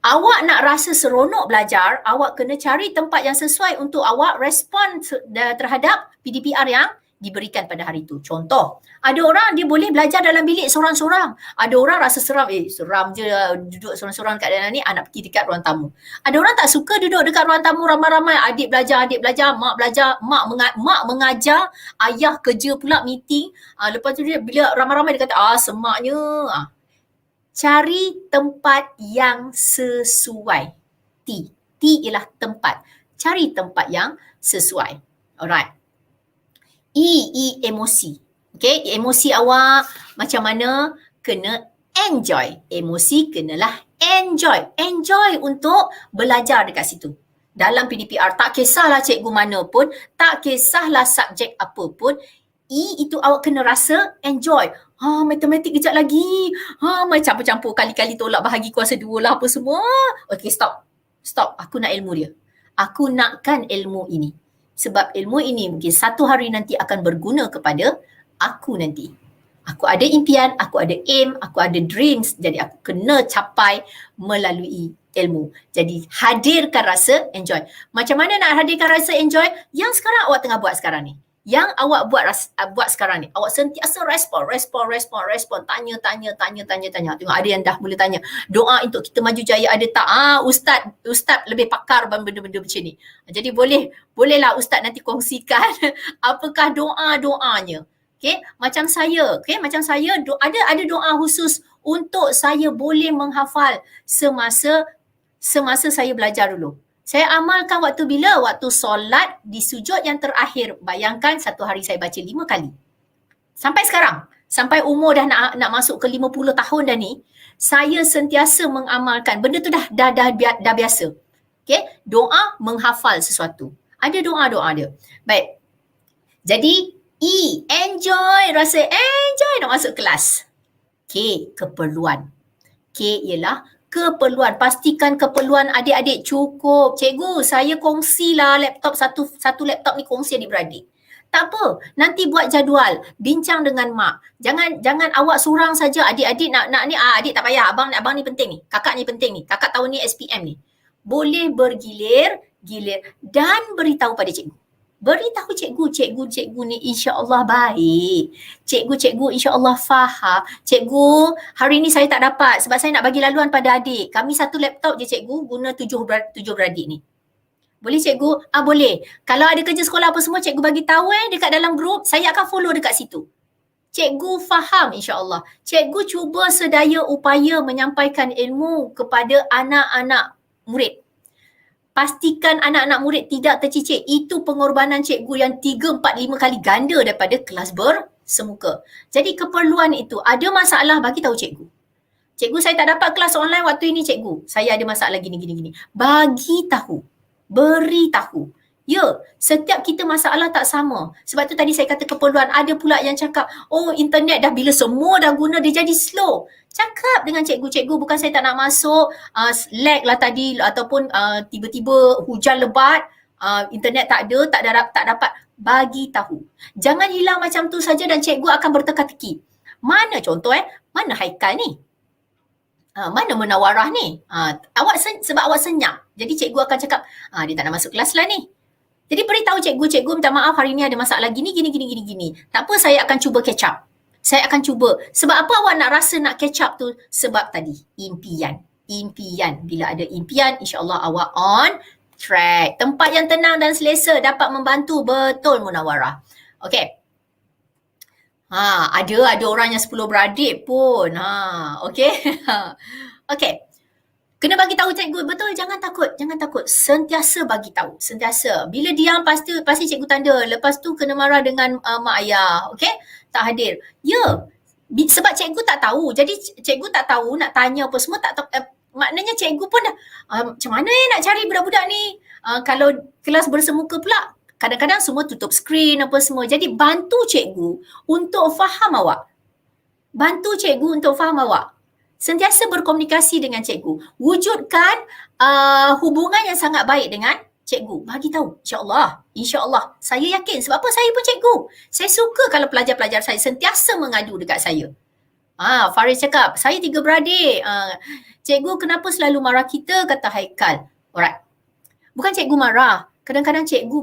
Awak nak rasa seronok belajar, awak kena cari tempat yang sesuai untuk awak respon terhadap PDPR yang diberikan pada hari itu. Contoh, ada orang dia boleh belajar dalam bilik seorang-seorang. Ada orang rasa seram, seram je duduk seorang-seorang kat dalam ni, nak pergi dekat ruang tamu. Ada orang tak suka duduk dekat ruang tamu ramai-ramai, adik belajar, mak belajar, mak mengajar, ayah kerja pula meeting. Lepas tu dia bila ramai-ramai dia kata, semaknya. Cari tempat yang sesuai. T ialah tempat. Cari tempat yang sesuai. Alright. E emosi. Okay, emosi awak macam mana? Kena enjoy. Emosi kenalah enjoy. Enjoy untuk belajar dekat situ. Dalam PDPR, tak kisahlah cikgu mana pun, tak kisahlah subjek apa pun, E itu awak kena rasa enjoy. Matematik kejap lagi. Macam campur-campur kali-kali tolak bahagi kuasa 2 lah apa semua. Okay, stop. Aku nak ilmu dia. Aku nakkan ilmu ini. Sebab ilmu ini mungkin satu hari nanti akan berguna kepada aku nanti. Aku ada impian, aku ada aim, aku ada dreams. Jadi aku kena capai melalui ilmu. Jadi hadirkan rasa enjoy. Macam mana nak hadirkan rasa enjoy? Yang sekarang awak tengah buat sekarang ni. Yang awak buat sekarang ni. Awak sentiasa respon. Tanya. Tengok ada yang dah mula tanya. Doa untuk kita maju jaya ada tak? Ustaz lebih pakar benda-benda macam ni. Jadi bolehlah Ustaz nanti kongsikan apakah doa-doanya. Macam saya ada doa khusus untuk saya boleh menghafal semasa saya belajar dulu. Saya amalkan waktu bila? Waktu solat di sujud yang terakhir. Bayangkan satu hari saya baca 5 kali. Sampai sekarang, sampai umur dah nak masuk ke 50 tahun dah ni, saya sentiasa mengamalkan. Benda tu dah biasa. Doa menghafal sesuatu. Ada doa-doa dia. Baik. Jadi enjoy, rasa enjoy nak masuk kelas. Keperluan. Ialah keperluan. Pastikan keperluan adik-adik cukup. Cikgu, saya kongsilah laptop satu laptop ni kongsi adik-beradik. Tak apa, nanti buat jadual, bincang dengan mak. Jangan awak seorang saja, adik-adik nak ni, adik tak payah, abang ni penting ni, kakak ni penting ni, kakak tahu ni SPM ni. Boleh bergilir dan beritahu pada cikgu. Beritahu cikgu ni insya-Allah baik. Cikgu insya-Allah faham. Cikgu, hari ni saya tak dapat sebab saya nak bagi laluan pada adik. Kami satu laptop je cikgu guna tujuh beradik ni. Boleh cikgu? Boleh. Kalau ada kerja sekolah apa semua cikgu bagi tahu dekat dalam grup, saya akan follow dekat situ. Cikgu faham insya-Allah. Cikgu cuba sedaya upaya menyampaikan ilmu kepada anak-anak murid. Pastikan anak-anak murid tidak tercicir. Itu pengorbanan cikgu yang 3, 4, 5 kali ganda daripada kelas bersemuka. Jadi keperluan itu, ada masalah bagi tahu cikgu. Cikgu, saya tak dapat kelas online waktu ini cikgu. Saya ada masalah gini. Bagi tahu. Beritahu. Ya, setiap kita masalah tak sama. Sebab tu tadi saya kata keperluan. Ada pula yang cakap, internet dah bila semua dah guna dia jadi slow. Cakap dengan cikgu, bukan saya tak nak masuk, lag lah tadi ataupun tiba-tiba hujan lebat, internet tak dapat. Bagi tahu. Jangan hilang macam tu saja dan cikgu akan berteka-teki. Mana contoh mana Haikal ni? Mana Munawarah ni? Sebab awak senyap. Jadi cikgu akan cakap, dia tak nak masuk kelas lah ni. Jadi beritahu cikgu minta maaf hari ni ada masalah gini. Tak apa, saya akan cuba catch up. Saya akan cuba. Sebab apa awak nak rasa nak catch up tu? Sebab tadi, impian. Bila ada impian, insya-Allah awak on track. Tempat yang tenang dan selesa dapat membantu betul Munawarah. Okey. Ada orang yang 10 beradik pun. Okey. Okey. Kena bagi tahu cikgu, betul, jangan takut. Sentiasa bagi tahu, sentiasa. Bila diam pasti cikgu tanda. Lepas tu kena marah dengan mak ayah, okey? Tak hadir. Ya. Sebab cikgu tak tahu. Jadi cikgu tak tahu nak tanya apa semua, tak tahu. Maknanya cikgu pun dah macam mana nak cari budak-budak ni? Kalau kelas bersemuka pula, kadang-kadang semua tutup skrin apa semua. Jadi bantu cikgu untuk faham awak. Sentiasa berkomunikasi dengan cikgu. Wujudkan hubungan yang sangat baik dengan cikgu. Bagi tahu. InsyaAllah. Saya yakin. Sebab apa? Saya pun cikgu. Saya suka kalau pelajar-pelajar saya sentiasa mengadu dekat saya. Faris cakap, saya 3 beradik. Cikgu kenapa selalu marah kita? Kata Haikal. Alright. Bukan cikgu marah. Kadang-kadang cikgu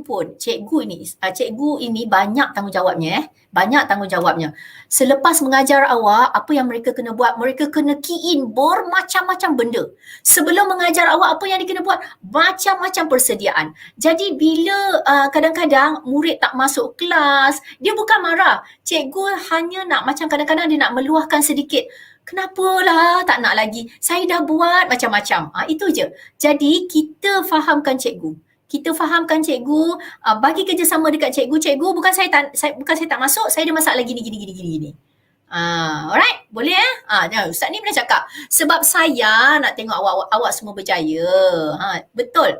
ini banyak tanggungjawabnya. Banyak tanggungjawabnya. Selepas mengajar awak, apa yang mereka kena buat? Mereka kena key in bermacam-macam benda. Sebelum mengajar awak, apa yang dia kena buat? Macam-macam persediaan. Jadi bila kadang-kadang murid tak masuk kelas, dia bukan marah. Cikgu hanya nak macam kadang-kadang dia nak meluahkan sedikit. Kenapalah tak nak lagi? Saya dah buat macam-macam. Itu je. Jadi kita fahamkan cikgu. Bagi kerjasama dekat cikgu, bukan saya tak masuk, saya ada masalah gini. Alright, boleh Ustaz ni pernah cakap, sebab saya nak tengok awak semua berjaya. Betul.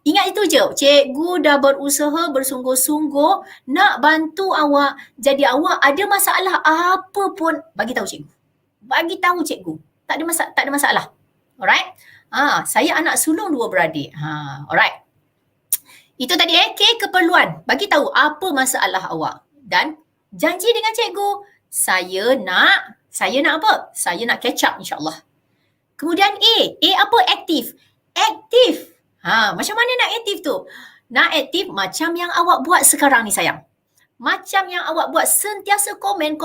Ingat itu je, cikgu dah berusaha bersungguh-sungguh nak bantu awak. Jadi awak ada masalah apa pun bagi tahu cikgu. Tak ada masalah. Alright. Saya anak sulung 2 beradik. Alright. Itu tadi keperluan. Bagi tahu apa masalah awak dan Janji dengan cikgu, saya nak apa? Saya nak catch up insyaAllah. Kemudian A apa? Aktif. Macam mana nak aktif tu? Nak aktif macam yang awak buat sekarang ni sayang. Macam yang awak buat sentiasa komen.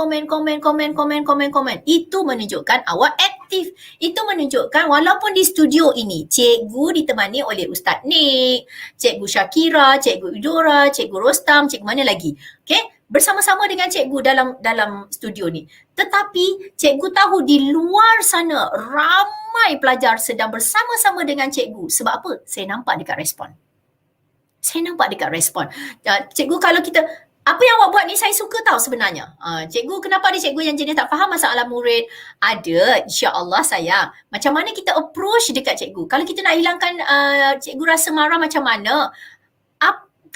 Itu menunjukkan awak aktif. Itu menunjukkan walaupun di studio ini, cikgu ditemani oleh Ustaz Nik, Cikgu Syakira, Cikgu Idora, Cikgu Rostam, cikgu mana lagi. Okay? Bersama-sama dengan cikgu dalam studio ni. Tetapi cikgu tahu di luar sana ramai pelajar sedang bersama-sama dengan cikgu. Sebab apa? Saya nampak dekat respon. Cikgu, kalau kita apa yang awak buat ni saya suka tahu sebenarnya. Cikgu, kenapa ada cikgu yang jenis tak faham masalah murid? Ada, insya-Allah sayang. Macam mana kita approach dekat cikgu? Kalau kita nak hilangkan cikgu rasa marah macam mana?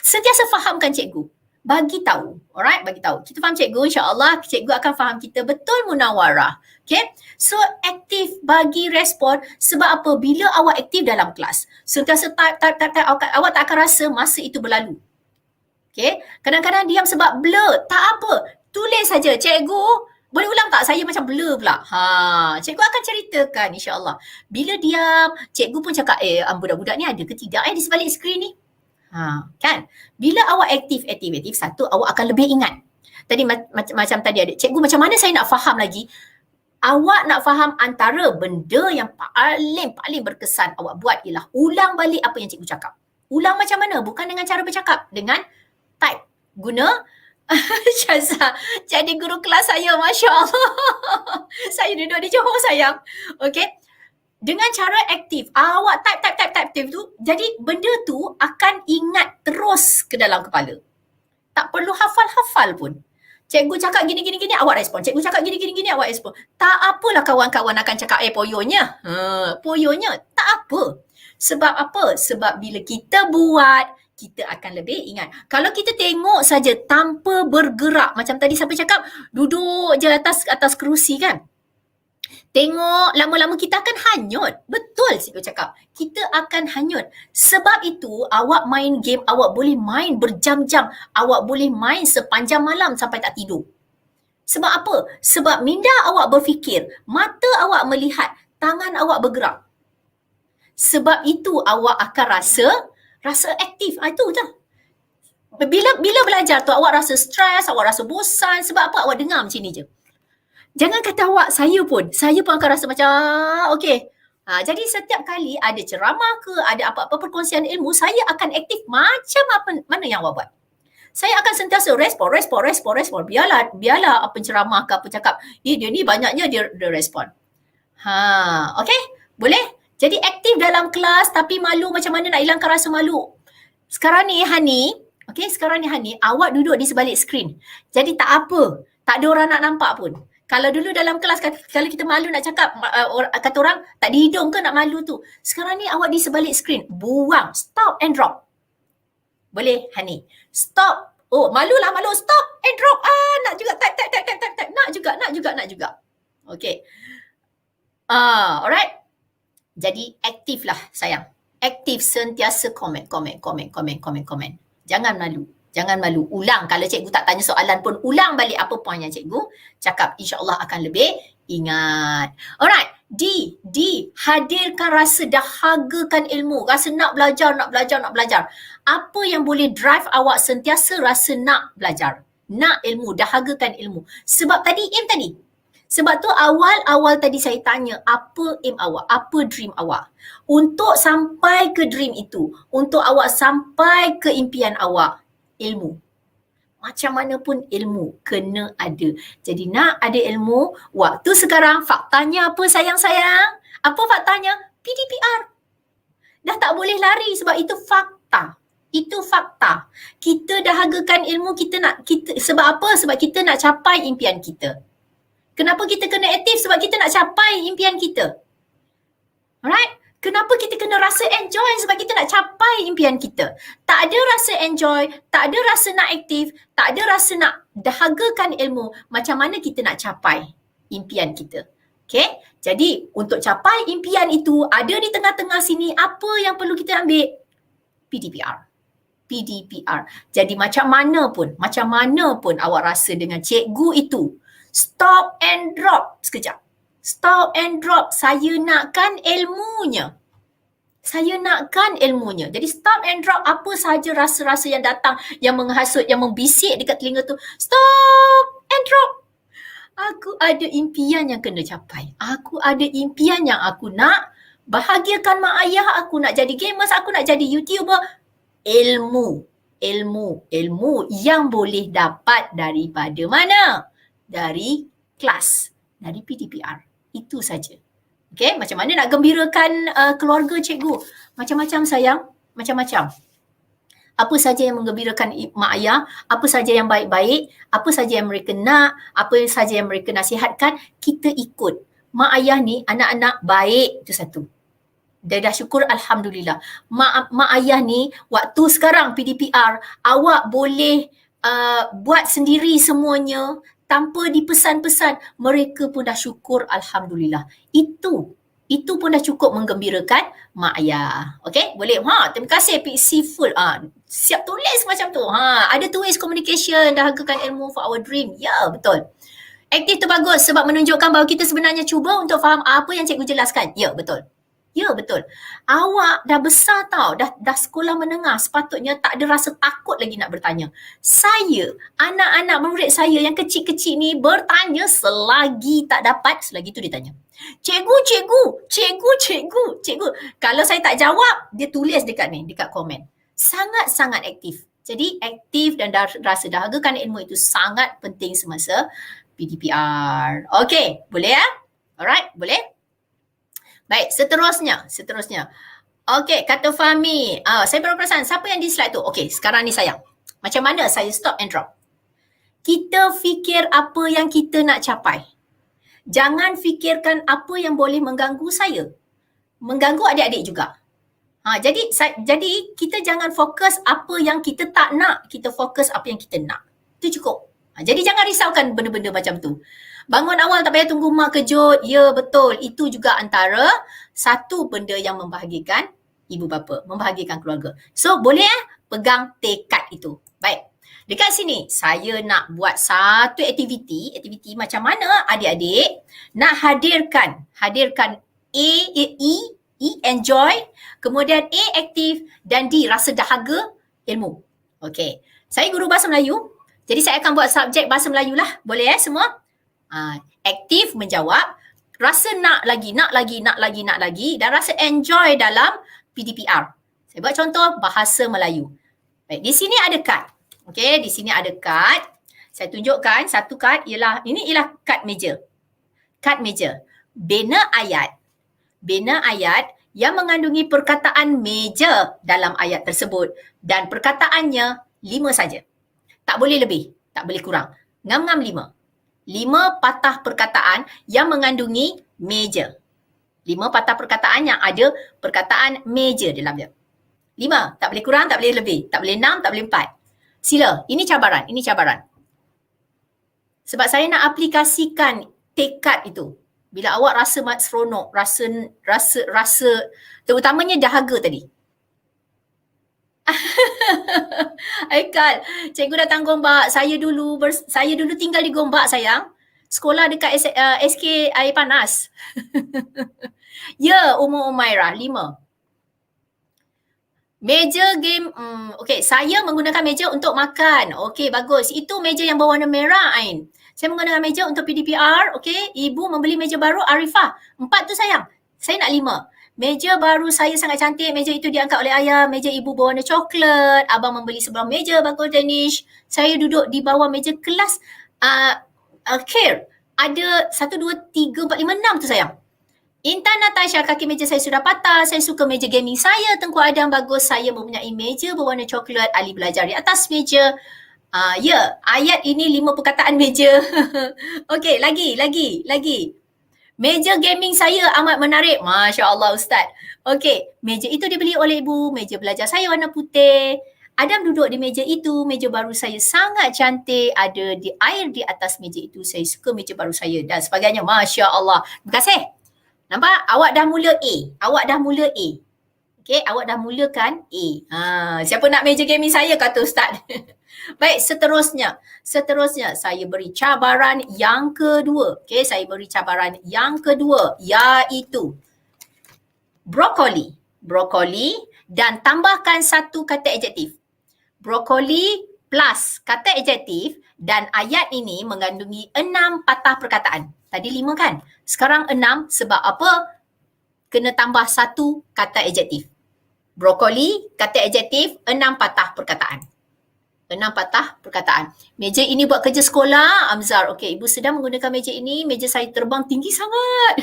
Sentiasa fahamkan cikgu. Bagi tahu. Alright, bagi tahu. Kita faham cikgu, insya-Allah cikgu akan faham kita betul munawarah. Okay? So, aktif bagi respon. Sebab apa? Bila awak aktif dalam kelas, sentiasa type, awak tak akan rasa masa itu berlalu. Okay? Kadang-kadang diam sebab blur. Tak apa. Tulis saja. Cikgu, boleh ulang tak? Saya macam blur pula. Cikgu akan ceritakan insya-Allah. Bila diam, cikgu pun cakap, budak-budak ni ada ke tidak di sebalik skrin ni? Kan? Bila awak aktif, satu, awak akan lebih ingat. Tadi macam tadi ada, cikgu macam mana saya nak faham lagi? Awak nak faham antara benda yang paling berkesan awak buat ialah ulang balik apa yang cikgu cakap. Ulang macam mana? Bukan dengan cara bercakap, dengan type. Guna Syazah jadi guru kelas saya, Masya Allah. Saya duduk di Johor sayang. Okay. Dengan cara aktif, awak type tu, jadi benda tu akan ingat terus ke dalam kepala. Tak perlu hafal-hafal pun. Cikgu cakap gini, awak respon. Cikgu cakap gini, awak respon. Tak apalah kawan-kawan akan cakap, poyonya. Poyonya. Tak apa. Sebab apa? Sebab bila kita buat, kita akan lebih ingat. Kalau kita tengok saja tanpa bergerak, macam tadi siapa cakap, duduk je atas kerusi kan? Tengok lama-lama kita akan hanyut. Betul cikgu cakap. Kita akan hanyut. Sebab itu awak main game, awak boleh main berjam-jam. Awak boleh main sepanjang malam sampai tak tidur. Sebab apa? Sebab minda awak berfikir, mata awak melihat, tangan awak bergerak. Sebab itu awak akan rasa aktif. Itu je. Bila belajar tu awak rasa stres, awak rasa bosan. Sebab apa? Awak dengar macam ni je. Jangan kata awak, saya pun akan rasa macam okey. Jadi setiap kali ada ceramah ke, ada apa-apa perkongsian ilmu, saya akan aktif macam mana yang awak buat. Saya akan sentiasa respon. Biarlah apa ceramah ke apa cakap. Dia ni banyaknya dia respon. Okey? Boleh? Jadi aktif dalam kelas tapi malu, macam mana nak hilangkan rasa malu. Sekarang ni Hani, awak duduk di sebalik skrin. Jadi tak apa. Tak ada orang nak nampak pun. Kalau dulu dalam kelas, kalau kita malu nak cakap, kata orang tak di hidung ke nak malu tu. Sekarang ni awak di sebalik skrin. Buang. Stop and drop. Boleh Hani? Stop. Oh, malu. Stop and drop. Nak juga type. Nak juga. Okay. Alright. Jadi aktif lah sayang. Aktif, sentiasa komen. Jangan malu. Ulang. Kalau cikgu tak tanya soalan pun, ulang balik apa poin yang cikgu cakap. InsyaAllah akan lebih ingat. Alright. D. Hadirkan rasa dahagakan ilmu. Rasa nak belajar. Apa yang boleh drive awak sentiasa rasa nak belajar? Nak ilmu, dahagakan ilmu. Sebab tadi, aim tadi. Sebab tu awal tadi saya tanya, apa aim awak? Apa dream awak? Untuk sampai ke dream itu, untuk awak sampai ke impian awak, ilmu. Macam mana pun ilmu kena ada. Jadi nak ada ilmu, waktu sekarang faktanya apa sayang-sayang? Apa faktanya? PDPR. Dah tak boleh lari sebab itu fakta. Itu fakta. Kita dahagakan ilmu, sebab apa? Sebab kita nak capai impian kita. Kenapa kita kena aktif? Sebab kita nak capai impian kita. Alright? Kenapa kita kena rasa enjoy? Sebab kita nak capai impian kita. Tak ada rasa enjoy, tak ada rasa nak aktif, tak ada rasa nak dahagakan ilmu. Macam mana kita nak capai impian kita? Okay? Jadi untuk capai impian itu, ada di tengah-tengah sini, apa yang perlu kita ambil? PDPR. PDPR. Jadi macam mana pun awak rasa dengan cikgu itu, stop and drop sekejap. Stop and drop. Saya nakkan ilmunya. Jadi stop and drop apa sahaja rasa-rasa yang datang, yang menghasut, yang membisik dekat telinga tu. Stop and drop. Aku ada impian yang kena capai. Aku ada impian yang aku nak bahagiakan mak ayah. Aku nak jadi gamers, aku nak jadi YouTuber. Ilmu yang boleh dapat daripada mana? Dari kelas, dari PDPR. Itu saja. Okay, macam mana nak gembirakan keluarga cikgu? Macam-macam sayang, macam-macam. Apa saja yang menggembirakan mak ayah, apa saja yang baik-baik, apa saja yang mereka nak, apa saja yang mereka nasihatkan, kita ikut. Mak ayah ni anak-anak baik, itu satu. Dia dah syukur Alhamdulillah. Mak ayah ni waktu sekarang PDPR, awak boleh buat sendiri semuanya tanpa dipesan-pesan. Mereka pun dah syukur Alhamdulillah. Itu pun dah cukup menggembirakan mak ayah. Okay, boleh? Terima kasih Seafood. Siap tulis macam tu. Ada two ways communication, dahagakan ilmu for our dream. Ya, betul. Aktif tu bagus sebab menunjukkan bahawa kita sebenarnya cuba untuk faham apa yang cikgu jelaskan. Ya, betul. Ya, betul. Awak dah besar tau, dah sekolah menengah, sepatutnya tak ada rasa takut lagi nak bertanya. Saya, anak-anak murid saya yang kecil-kecil ni bertanya selagi tak dapat, selagi tu dia tanya. Cikgu. Kalau saya tak jawab, dia tulis dekat komen. Sangat-sangat aktif. Jadi aktif dan rasa dahagakan ilmu itu sangat penting semasa PDPR. Okey, boleh ya? Alright, boleh? Baik, seterusnya. Okey, kata Fahmi. Saya baru perasan, siapa yang dislike tu? Okey, sekarang ni sayang. Macam mana saya stop and drop? Kita fikir apa yang kita nak capai. Jangan fikirkan apa yang boleh mengganggu saya. Mengganggu adik-adik juga. Jadi kita jangan fokus apa yang kita tak nak. Kita fokus apa yang kita nak. Itu cukup. Jadi jangan risaukan benda-benda macam tu. Bangun awal tak payah tunggu mak kejut. Ya, betul. Itu juga antara satu benda yang membahagikan ibu bapa, membahagikan keluarga. So, boleh pegang tekad itu. Baik. Dekat sini, saya nak buat satu aktiviti macam mana adik-adik nak hadirkan E, enjoy, kemudian A, aktif, dan D, rasa dahaga ilmu. Okey. Saya guru bahasa Melayu. Jadi saya akan buat subjek bahasa Melayu lah. Boleh semua? Aktif menjawab, rasa nak lagi, dan rasa enjoy dalam PDPR. Saya buat contoh bahasa Melayu. Baik, di sini ada kad. Okey, di sini ada kad. Saya tunjukkan satu kad ialah kad meja. Kad meja. Bina ayat yang mengandungi perkataan meja dalam ayat tersebut dan perkataannya 5 saja. Tak boleh lebih, tak boleh kurang. Ngam-ngam 5. 5 patah perkataan yang mengandungi meja. 5 patah perkataan yang ada perkataan meja dalam dia. 5, tak boleh kurang, tak boleh lebih. Tak boleh 6, tak boleh 4. Sila, ini cabaran. Sebab saya nak aplikasikan tekad itu. Bila awak rasa seronok, rasa terutamanya dahaga tadi. Aikal, cikgu datang Gombak. Saya dulu tinggal di Gombak sayang. Sekolah dekat SK Air Panas. Ya, Umur Umairah 5. Meja game, okey, saya menggunakan meja untuk makan. Okey, bagus. Itu meja yang berwarna merah, Ain. Saya menggunakan meja untuk PDPR. Okey, ibu membeli meja baru, Arifah. 4 tu sayang. Saya nak 5. Meja baru saya sangat cantik. Meja itu diangkat oleh ayah. Meja ibu berwarna coklat. Abang membeli sebelah meja bagus Danish. Saya duduk di bawah meja kelas Care. Ada 1, 2, 3, 4, 5, 6 tu sayang. Intan Natasha, kaki meja saya sudah patah. Saya suka meja gaming saya. Tengku Adam bagus. Saya mempunyai meja berwarna coklat. Ali belajar di atas meja. Ya, ayat ini 5 perkataan meja. Okey, lagi. Meja gaming saya amat menarik. Masya Allah Ustaz. Okey, meja itu dibeli oleh ibu. Meja belajar saya warna putih. Adam duduk di meja itu. Meja baru saya sangat cantik. Ada air di atas meja itu. Saya suka meja baru saya dan sebagainya. Masya Allah. Terima kasih. Nampak? Awak dah mula A. Okay, awak dah mulakan A. Siapa nak meja gaming saya, kata Ustaz. Baik, seterusnya saya beri cabaran yang kedua. Okay, saya beri cabaran yang kedua, iaitu brokoli. Brokoli dan tambahkan satu kata adjektif. Brokoli plus kata adjektif dan ayat ini mengandungi 6 patah perkataan. Tadi 5 kan? Sekarang 6 sebab apa? Kena tambah satu kata adjektif. Brokoli, kata adjektif, 6 patah perkataan. 6 patah perkataan. Meja ini buat kerja sekolah, Amzar. Okey, ibu sedang menggunakan meja ini. Meja saya terbang tinggi sangat.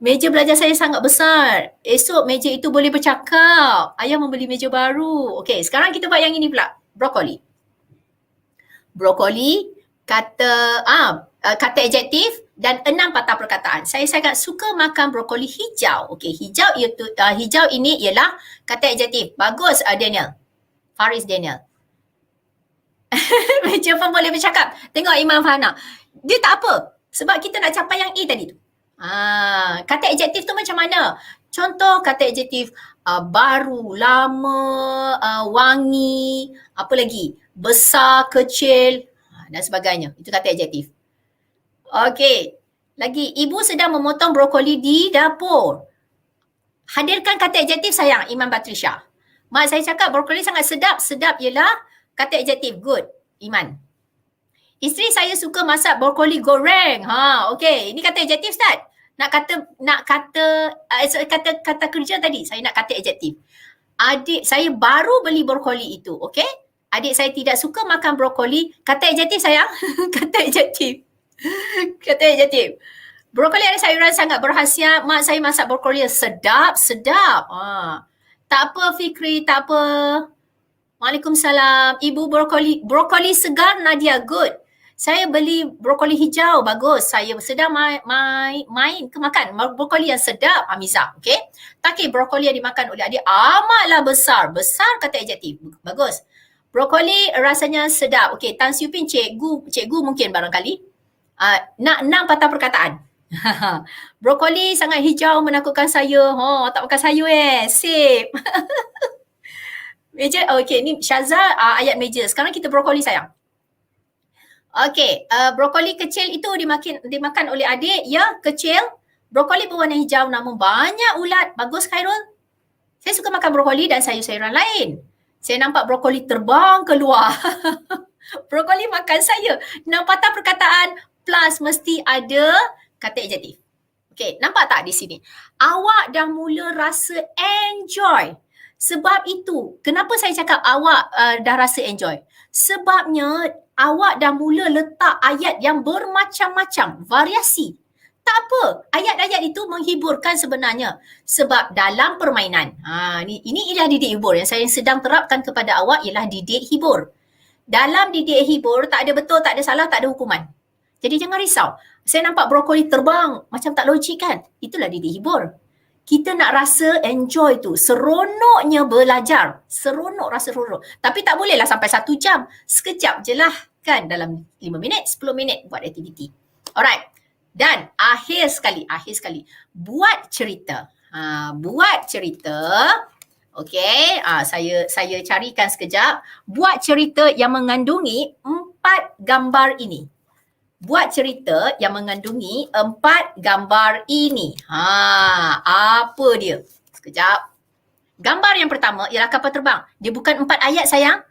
Meja belajar saya sangat besar. Esok meja itu boleh bercakap. Ayah membeli meja baru. Okey, sekarang kita buat yang ini pula. Brokoli. Brokoli, kata adjektif dan 6 patah perkataan. Saya sangat suka makan brokoli hijau. Okey, hijau ini ialah kata adjektif. Bagus, Daniel. Faris Daniel. Meja pun boleh bercakap. Tengok Imam Fahana. Dia tak apa. Sebab kita nak capai yang A tadi tu. Kata adjektif tu macam mana? Contoh kata adjektif baru, lama, wangi, apa lagi? Besar, kecil dan sebagainya. Itu kata adjektif. Okey. Lagi, ibu sedang memotong brokoli di dapur. Hadirkan kata adjektif sayang, Iman Batrisha. Mak saya cakap brokoli sangat sedap. Sedap ialah kata adjektif. Good, Iman. Isteri saya suka masak brokoli goreng. Okey. Ini kata adjektif, Ustaz. Nak kata kerja tadi. Saya nak kata adjektif. Adik saya baru beli brokoli itu. Okey. Adik saya tidak suka makan brokoli. Kata adjektif sayang. Kata adjektif. Kata adjektif. Brokoli ada sayuran sangat berkhasiat. Mak saya masak brokoli sedap. Tak apa Fikri, tak apa. Waalaikumsalam. Ibu brokoli segar Nadia, good. Saya beli brokoli hijau, bagus. Saya sedang main ke makan brokoli yang sedap, Hamiza. Okey. Takir brokoli yang dimakan oleh adik amatlah besar. Besar kata adjektif. Bagus. Brokoli rasanya sedap. Okey, Tan Siu Pin, cikgu mungkin barangkali. Nak 6 patah perkataan. Brokoli sangat hijau menakutkan saya. Tak makan sayur sip. Meja, okey, ni Syazal ayat meja. Sekarang kita brokoli sayang. Okey, brokoli kecil itu dimakan oleh adik. Ya, kecil. Brokoli berwarna hijau namun banyak ulat. Bagus Khairul. Saya suka makan brokoli dan sayur-sayuran lain. Saya nampak brokoli terbang keluar. Brokoli makan saya. 6 patah perkataan plus mesti ada kata adjektif. Okey, nampak tak di sini? Awak dah mula rasa enjoy. Sebab itu, kenapa saya cakap awak dah rasa enjoy? Sebabnya awak dah mula letak ayat yang bermacam-macam, variasi. Tak apa, ayat-ayat itu menghiburkan sebenarnya. Sebab dalam permainan, ini ialah didik hibur. Yang saya sedang terapkan kepada awak ialah didik hibur. Dalam didik hibur, tak ada betul, tak ada salah, tak ada hukuman. Jadi jangan risau. Saya nampak brokoli terbang, macam tak logik kan? Itulah didik hibur. Kita nak rasa enjoy tu, seronoknya belajar. Rasa seronok. Tapi tak bolehlah sampai 1 jam. Sekejap je lah kan, dalam 5 minit, 10 minit buat aktiviti. Alright. Dan akhir sekali, buat cerita. Buat cerita. Okey, saya carikan sekejap. Buat cerita yang mengandungi 4 gambar ini. Buat cerita yang mengandungi 4 gambar ini. Apa dia? Sekejap. Gambar yang pertama ialah kapal terbang. Dia bukan 4 ayat sayang.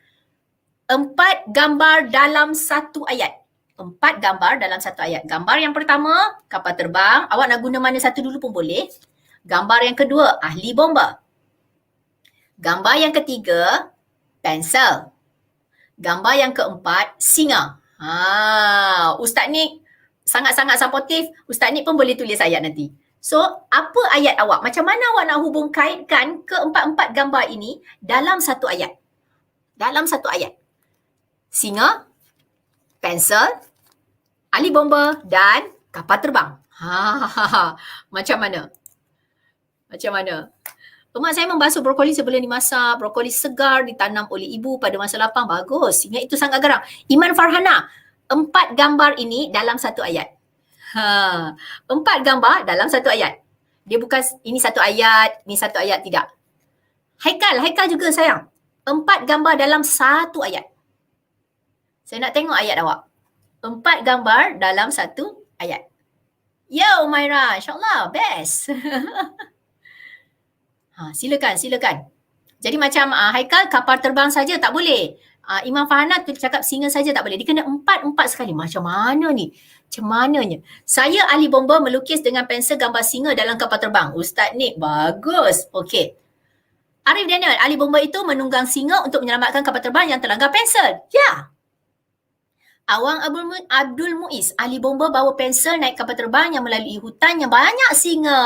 4 gambar dalam 1 ayat. 4 gambar dalam 1 ayat. Gambar yang pertama, kapal terbang. Awak nak guna mana satu dulu pun boleh. Gambar yang kedua, ahli bomba. Gambar yang ketiga, pensel. Gambar yang keempat, singa. Ustaz ni sangat-sangat supportive. Ustaz ni pun boleh tulis ayat nanti. So, apa ayat awak? Macam mana awak nak hubung kaitkan keempat-empat gambar ini dalam 1 ayat? Dalam 1 ayat. Singa, pensel, ahli bomba dan kapal terbang. Macam mana? Macam mana? Mak saya membasuh brokoli sebelum dimasak. Brokoli segar ditanam oleh ibu pada masa lapang. Bagus. Ingat itu sangat garang. Iman Farhana. 4 gambar ini dalam 1 ayat. 4 gambar dalam 1 ayat. Dia bukan ini satu ayat, ni satu ayat, tidak. Haikal juga sayang. 4 gambar dalam satu ayat. Saya nak tengok ayat awak. 4 gambar dalam satu ayat. Ya Umaira, insyaAllah, best. Silakan. Jadi macam Haikal kapal terbang saja tak boleh. Imam Farhana tu cakap singa saja tak boleh. Dia kena 4 sekali. Macam mana ni? Macam mananya? Saya ahli bomba melukis dengan pensel gambar singa dalam kapal terbang. Ustaz Nick, bagus. Okey. Arif Daniel, ahli bomba itu menunggang singa untuk menyelamatkan kapal terbang yang terlanggar pensel. Ya. Awang Abdul Muiz, ahli bomba bawa pensel naik kapal terbang yang melalui hutan yang banyak singa.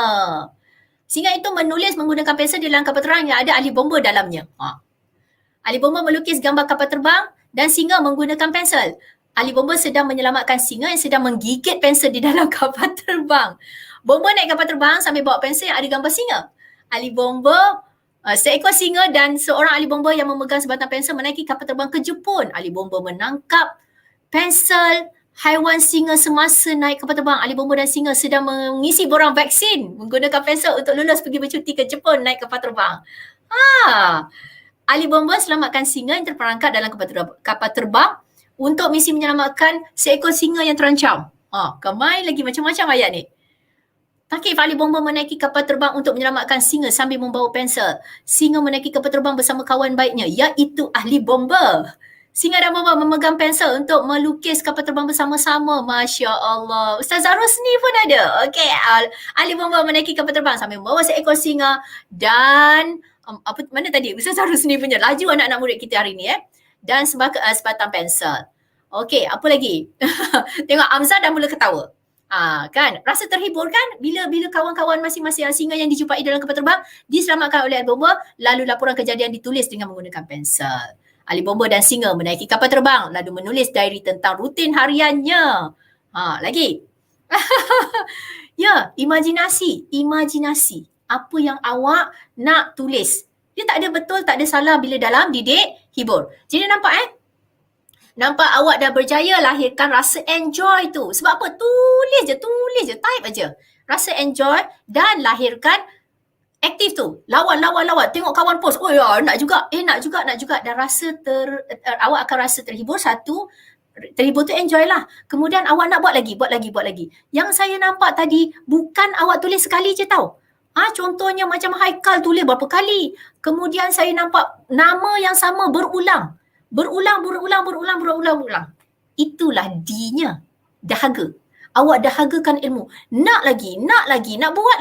Singa itu menulis menggunakan pensel di dalam kapal terbang yang ada ahli bomba dalamnya. Ahli bomba melukis gambar kapal terbang dan singa menggunakan pensel. Ahli bomba sedang menyelamatkan singa yang sedang menggigit pensel di dalam kapal terbang. Bomba naik kapal terbang sambil bawa pensel yang ada gambar singa. Ahli bomba, seekor singa dan seorang ahli bomba yang memegang sebatang pensel menaiki kapal terbang ke Jepun. Ahli bomba menangkap pensel haiwan singa semasa naik kapal terbang. Ahli bomba dan singa sedang mengisi borang vaksin menggunakan pensel untuk lulus pergi bercuti ke Jepun naik kapal terbang. Ahli bomba selamatkan singa yang terperangkap dalam kapal terbang untuk misi menyelamatkan seekor singa yang terancam. Kemai lagi macam-macam ayat ni. Takif, ahli bomba menaiki kapal terbang untuk menyelamatkan singa sambil membawa pensel. Singa menaiki kapal terbang bersama kawan baiknya, iaitu ahli bomba. Singa dan bomba memegang pensel untuk melukis kapal terbang bersama-sama. Masya Allah. Ustaz Zarusni pun ada. Okey, ahli bomba menaiki kapal terbang sambil membawa seekor singa dan mana tadi? Ustaz Zarusni punya. Laju anak-anak murid kita hari ni Dan sebatang pensel. Okey, apa lagi? Tengok Amzah dah mula ketawa. Kan? Rasa terhibur kan? Bila kawan-kawan masing-masing singa yang dijumpai dalam kapal terbang diselamatkan oleh ahli bomba, lalu laporan kejadian ditulis dengan menggunakan pensel. Ahli bomba dan singa menaiki kapal terbang lalu menulis diary tentang rutin hariannya. Lagi. Ya, imajinasi. Apa yang awak nak tulis. Dia tak ada betul, tak ada salah bila dalam didik hibur. Jadi nampak Nampak awak dah berjaya lahirkan rasa enjoy tu. Sebab apa? Tulis je, type aja. Rasa enjoy dan lahirkan aktif tu. Lawan. Tengok kawan post. Oh ya, nak juga. Dan rasa awak akan rasa terhibur. Satu, terhibur tu enjoy lah. Kemudian awak nak buat lagi. Yang saya nampak tadi, bukan awak tulis sekali je tau. Contohnya macam Haikal tulis berapa kali. Kemudian saya nampak nama yang sama berulang. Itulah D-nya. Dahaga. Awak dahagakan ilmu. Nak buat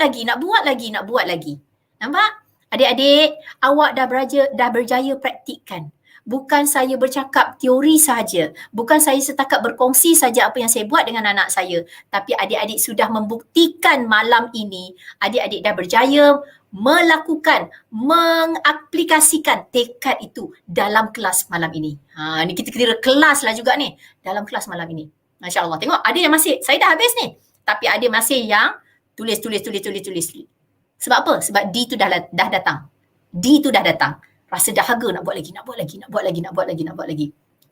lagi. Nampak? Adik-adik, awak dah berjaya praktikkan. Bukan saya bercakap teori saja. Bukan saya setakat berkongsi saja apa yang saya buat dengan anak saya. Tapi adik-adik sudah membuktikan malam ini. Adik-adik dah berjaya melakukan, mengaplikasikan tekad itu dalam kelas malam ini. Ni kita kira kelas lah juga ni. Dalam kelas malam ini. Masya Allah. Tengok ada yang masih, saya dah habis ni. Tapi ada masih yang tulis. Sebab apa? Sebab D tu dah datang. Rasa dahaga nak buat lagi.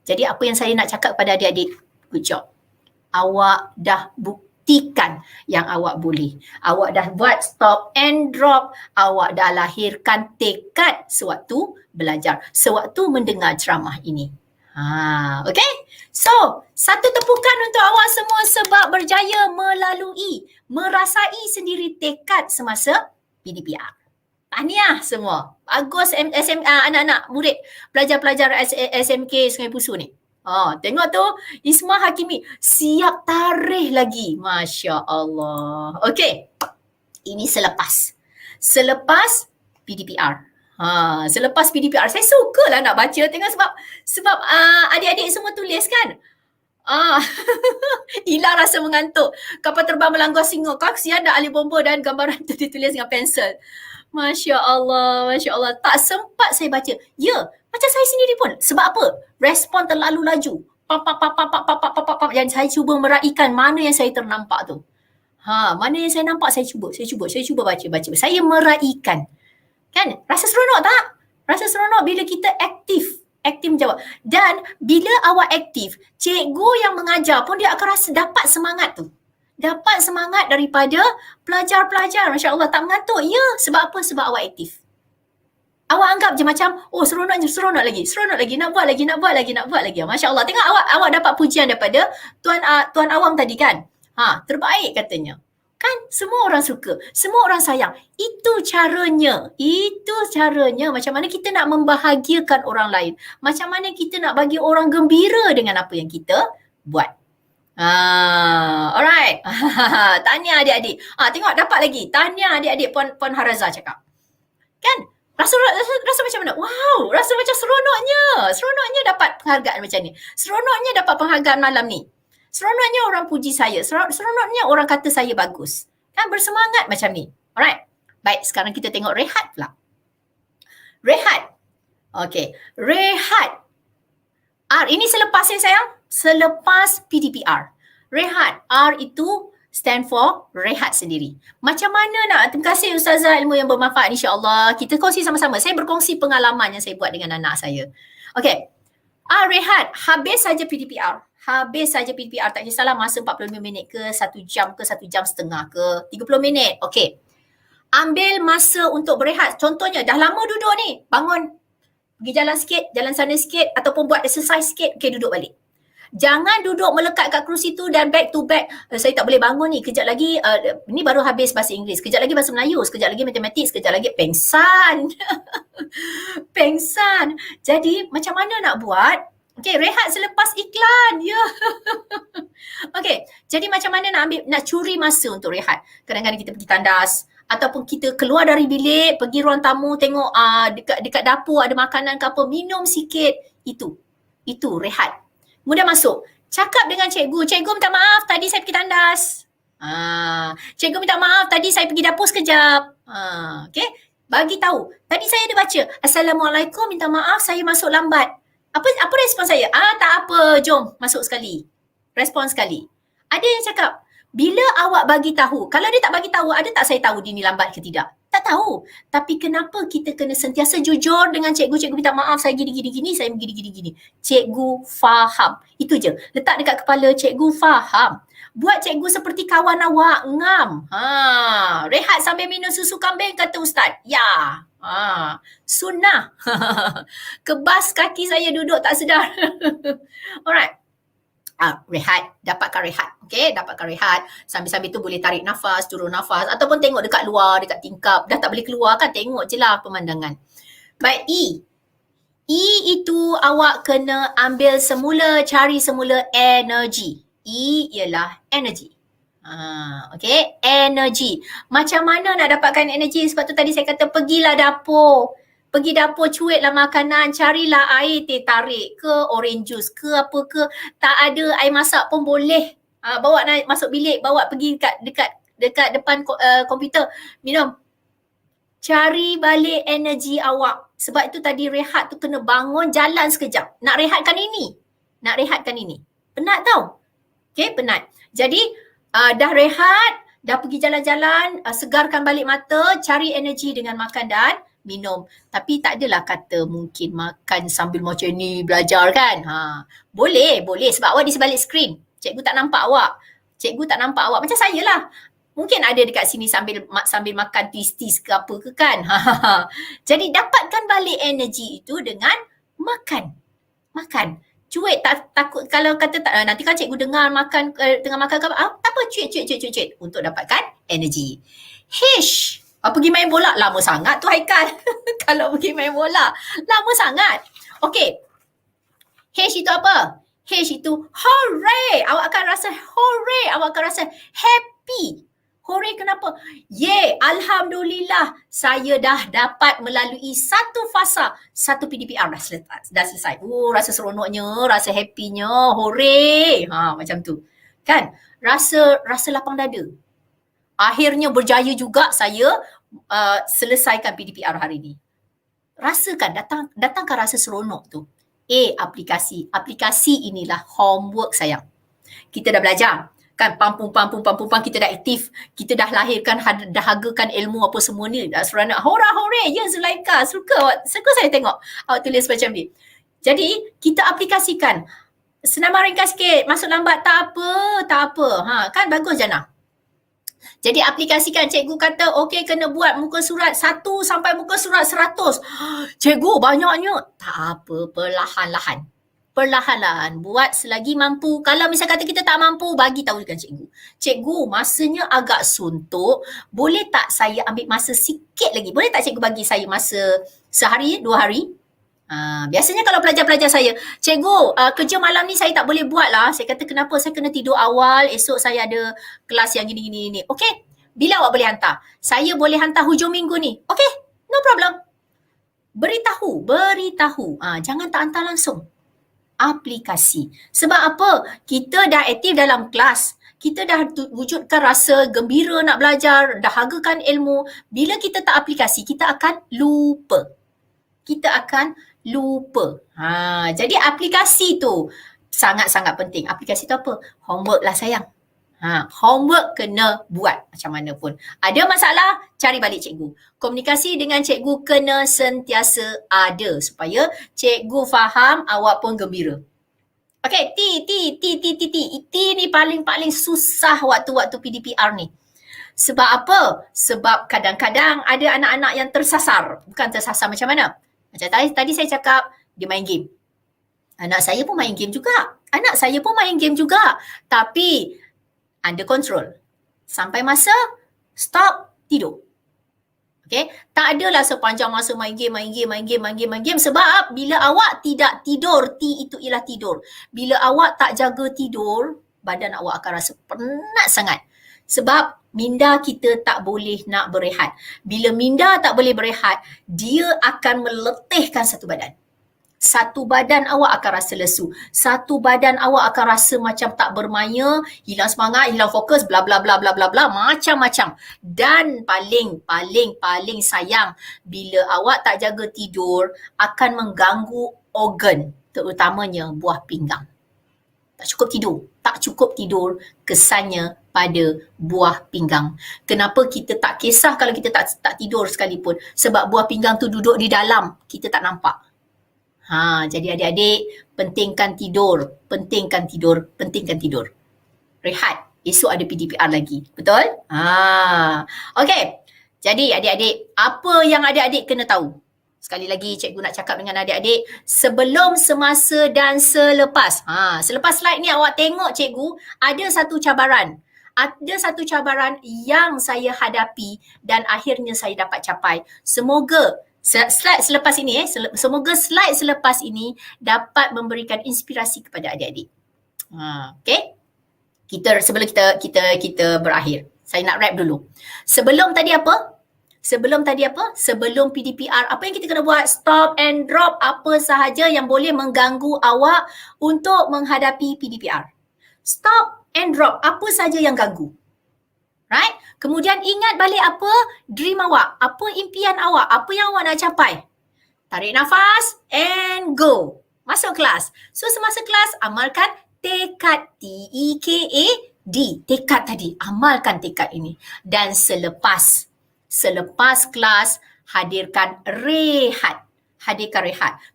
Jadi apa yang saya nak cakap kepada adik-adik, good job. Awak dah buktikan yang awak boleh. Awak dah buat stop and drop. Awak dah lahirkan tekad sewaktu belajar, sewaktu mendengar ceramah ini. Okay? So, satu tepukan untuk awak semua sebab berjaya merasai sendiri tekad semasa PDPR. Tahniah semua. Bagus anak-anak murid pelajar-pelajar SMK Sungai Pusu ni. Tengok tu Isma Hakimi siap tarikh lagi. Masya Allah. Okey. Ini selepas PDPR. Selepas PDPR saya sukalah nak baca tengok sebab adik-adik semua tulis kan. Hilang rasa mengantuk. Kapal terbang melanggar singa. Kasihan dah ahli bomba dan gambaran tu ditulis dengan pensel. Masya Allah. Tak sempat saya baca. Ya, macam saya sendiri pun. Sebab apa? Respon terlalu laju. Pap. Dan saya cuba meraihkan mana yang saya ternampak tu. Mana yang saya nampak, saya cuba baca. Saya meraihkan. Kan? Rasa seronok tak? Rasa seronok bila kita aktif menjawab. Dan bila awak aktif, cikgu yang mengajar pun dia akan rasa dapat semangat tu. Dapat semangat daripada pelajar-pelajar. Masya Allah, tak mengantuk. Ya, sebab apa? Sebab awak aktif. Awak anggap je macam, oh seronok lagi, nak buat lagi. Masya Allah, tengok awak dapat pujian daripada Tuan Awang tadi kan. Terbaik katanya. Kan semua orang suka, semua orang sayang. Itu caranya macam mana kita nak membahagiakan orang lain. Macam mana kita nak bagi orang gembira dengan apa yang kita buat. Alright. Tahniah adik-adik. Tengok dapat lagi. Tahniah adik-adik Puan Haraza cakap. Kan? Rasa macam mana? Wow, rasa macam seronoknya dapat penghargaan macam ni. Seronoknya dapat penghargaan malam ni. Seronoknya orang puji saya. Seronoknya orang kata saya bagus. Kan bersemangat macam ni. Alright. Baik, sekarang kita tengok rehat pula. Rehat. Okay. Rehat. R ini selepas ya sayang? Selepas PDPR. Rehat. R itu stand for rehat sendiri. Macam mana nak? Terima kasih Ustazah, ilmu yang bermanfaat insya-Allah. Kita kongsi sama-sama. Saya berkongsi pengalaman yang saya buat dengan anak saya. Okay. Rehat. Habis saja PDPR. Tak kisahlah masa 45 minit ke 1 jam ke 1 jam setengah ke 30 minit. Okay. Ambil masa untuk berehat. Contohnya dah lama duduk ni. Bangun. Pergi jalan sikit, jalan sana sikit ataupun buat exercise sikit. Okay, duduk balik. Jangan duduk melekat kat kerusi tu dan back to back. Saya tak boleh bangun ni. Kejap lagi, ni baru habis bahasa Inggeris. Kejap lagi bahasa Melayu. Sekejap lagi matematik. Sekejap lagi pengsan. Pengsan. Jadi macam mana nak buat? Okay, rehat selepas iklan. Ya. Okay, jadi macam mana nak curi masa untuk rehat? Kadang-kadang kita pergi tandas. Ataupun kita keluar dari bilik, pergi ruang tamu, tengok dekat dapur ada makanan ke apa, minum sikit. Itu rehat. Mudah masuk. Cakap dengan cikgu. Cikgu minta maaf, tadi saya pergi tandas. Cikgu minta maaf, tadi saya pergi dapur sekejap. Okay. Bagi tahu. Tadi saya ada baca. Assalamualaikum, minta maaf saya masuk lambat. Apa respon saya? Tak apa, jom masuk sekali. Respon sekali. Ada yang cakap, bila awak bagi tahu, kalau dia tak bagi tahu, ada tak saya tahu dia ni lambat ke tidak? Tak tahu. Tapi kenapa kita kena sentiasa jujur dengan cikgu? Cikgu minta maaf, saya gini-gini, saya gini-gini. Cikgu faham. Itu je. Letak dekat kepala, cikgu faham. Buat cikgu seperti kawan awak, ngam. Rehat sambil minum susu kambing, kata Ustaz. Ya. Sunnah. Kebas kaki saya duduk tak sedar. Alright. Rehat, dapatkan rehat. Okay, dapatkan rehat. Sambil-sambil tu boleh tarik nafas, turun nafas ataupun tengok dekat luar, dekat tingkap. Dah tak boleh keluar kan, tengok je lah pemandangan. Baik, E itu awak kena ambil semula, cari semula energi. E ialah energi. Okay, energi. Macam mana nak dapatkan energi? Sebab tu tadi saya kata pergilah dapur. Pergi dapur, cuitlah makanan, carilah air teh tarik ke, orange juice ke apa ke. Tak ada air masak pun boleh. Bawa masuk bilik, bawa pergi dekat depan komputer, minum. Cari balik energi awak. Sebab itu tadi rehat tu kena bangun, jalan sekejap. Nak rehatkan ini. Penat tau. Okay, penat. Jadi, dah rehat, dah pergi jalan-jalan, segarkan balik mata, cari energi dengan makan dan minum. Tapi tak adalah kata mungkin makan sambil macam ni belajar kan. Boleh sebab awak di sebalik skrin. Cikgu tak nampak awak. Macam saya lah. Mungkin ada dekat sini sambil makan tis-tis ke apa ke kan. Jadi dapatkan balik energi itu dengan makan. Cuit, takut kalau kata tak, nanti kan cikgu dengar makan tengah makan ke apa, cuit untuk dapatkan energi. H. Pergi main bola, lama sangat tu Haikal. Kalau pergi main bola, lama sangat. Okay. H itu apa? H itu hooray. Awak akan rasa hooray. Awak akan rasa happy. Hooray kenapa? Alhamdulillah. Saya dah dapat melalui satu fasa. Satu PDPR dah selesai. Rasa seronoknya, rasa happynya. Hooray. Macam tu. Kan? Rasa lapang dada. Akhirnya berjaya juga saya selesaikan PDPR hari ini. Rasakan, datangkan rasa seronok tu. Aplikasi. Aplikasi inilah homework sayang. Kita dah belajar. Kan pampung, kita dah aktif. Kita dah lahirkan, dahagakan ilmu apa semua ni. Dah seronok. Hore, ya Zulaika. Suka saya tengok awak tulis macam ni. Jadi, kita aplikasikan. Senama ringkas sikit. Masuk lambat tak apa. Kan bagus Jana. Jadi aplikasikan. Cikgu kata okey kena buat muka surat 1 sampai muka surat 100. Cikgu banyaknya. Tak apa, perlahan-lahan. Perlahan-lahan. Buat selagi mampu. Kalau misal kata kita tak mampu, bagi tahu dengan cikgu. Cikgu, masanya agak suntuk. Boleh tak saya ambil masa sikit lagi? Boleh tak cikgu bagi saya masa sehari, 2 hari? Biasanya kalau pelajar-pelajar saya, cikgu kerja malam ni saya tak boleh buat lah. Saya kata kenapa? Saya kena tidur awal, esok saya ada kelas yang gini. Okey, bila awak boleh hantar? Saya boleh hantar hujung minggu ni. Okey, no problem. Beritahu. Jangan tak hantar langsung. Aplikasi. Sebab apa? Kita dah aktif dalam kelas. Kita dah wujudkan rasa gembira nak belajar, dahagakan ilmu. Bila kita tak aplikasi, kita akan lupa. Jadi aplikasi tu sangat-sangat penting. Aplikasi tu apa? Homework lah sayang. Homework kena buat macam mana pun. Ada masalah, cari balik cikgu. Komunikasi dengan cikgu kena sentiasa ada supaya cikgu faham, awak pun gembira. Okey, T ni paling susah waktu-waktu PDPR ni. Sebab apa? Sebab kadang-kadang ada anak-anak yang tersasar. Bukan tersasar macam mana? Macam tadi saya cakap, dia main game. Anak saya pun main game juga. Tapi under control. Sampai masa stop, tidur. Okay? Tak adalah sepanjang masa main game. Sebab bila awak tidak tidur, T itu ialah tidur. Bila awak tak jaga tidur, badan awak akan rasa penat sangat. Sebab minda kita tak boleh nak berehat. Bila minda tak boleh berehat, dia akan meletihkan satu badan. Satu badan awak akan rasa lesu. Satu badan awak akan rasa macam tak bermaya, hilang semangat, hilang fokus, bla bla bla bla bla bla, macam-macam. Dan paling sayang, bila awak tak jaga tidur, akan mengganggu organ, terutamanya buah pinggang. Tak cukup tidur, kesannya pada buah pinggang. Kenapa kita tak kisah kalau kita tak tidur sekalipun? Sebab buah pinggang tu duduk di dalam, kita tak nampak. Jadi adik-adik, pentingkan tidur. Rehat. Esok ada PDPR lagi. Betul? Okey. Jadi adik-adik, apa yang adik-adik kena tahu? Sekali lagi cikgu nak cakap dengan adik-adik, sebelum, semasa dan selepas. Selepas slide ni awak tengok cikgu, ada satu cabaran. Ada satu cabaran yang saya hadapi dan akhirnya saya dapat capai. Semoga slide selepas ini dapat memberikan inspirasi kepada adik-adik. Okey. Sebelum kita berakhir, saya nak wrap dulu. Sebelum PDPR, apa yang kita kena buat? Stop and drop apa sahaja yang boleh mengganggu awak untuk menghadapi PDPR. Stop and drop apa sahaja yang ganggu. Right? Kemudian ingat balik apa dream awak, apa impian awak, apa yang awak nak capai. Tarik nafas and go. Masuk kelas. So semasa kelas, amalkan tekad, T-E-K-A-D. Tekad tadi, amalkan tekad ini. Dan selepas kelas, hadirkan rehat.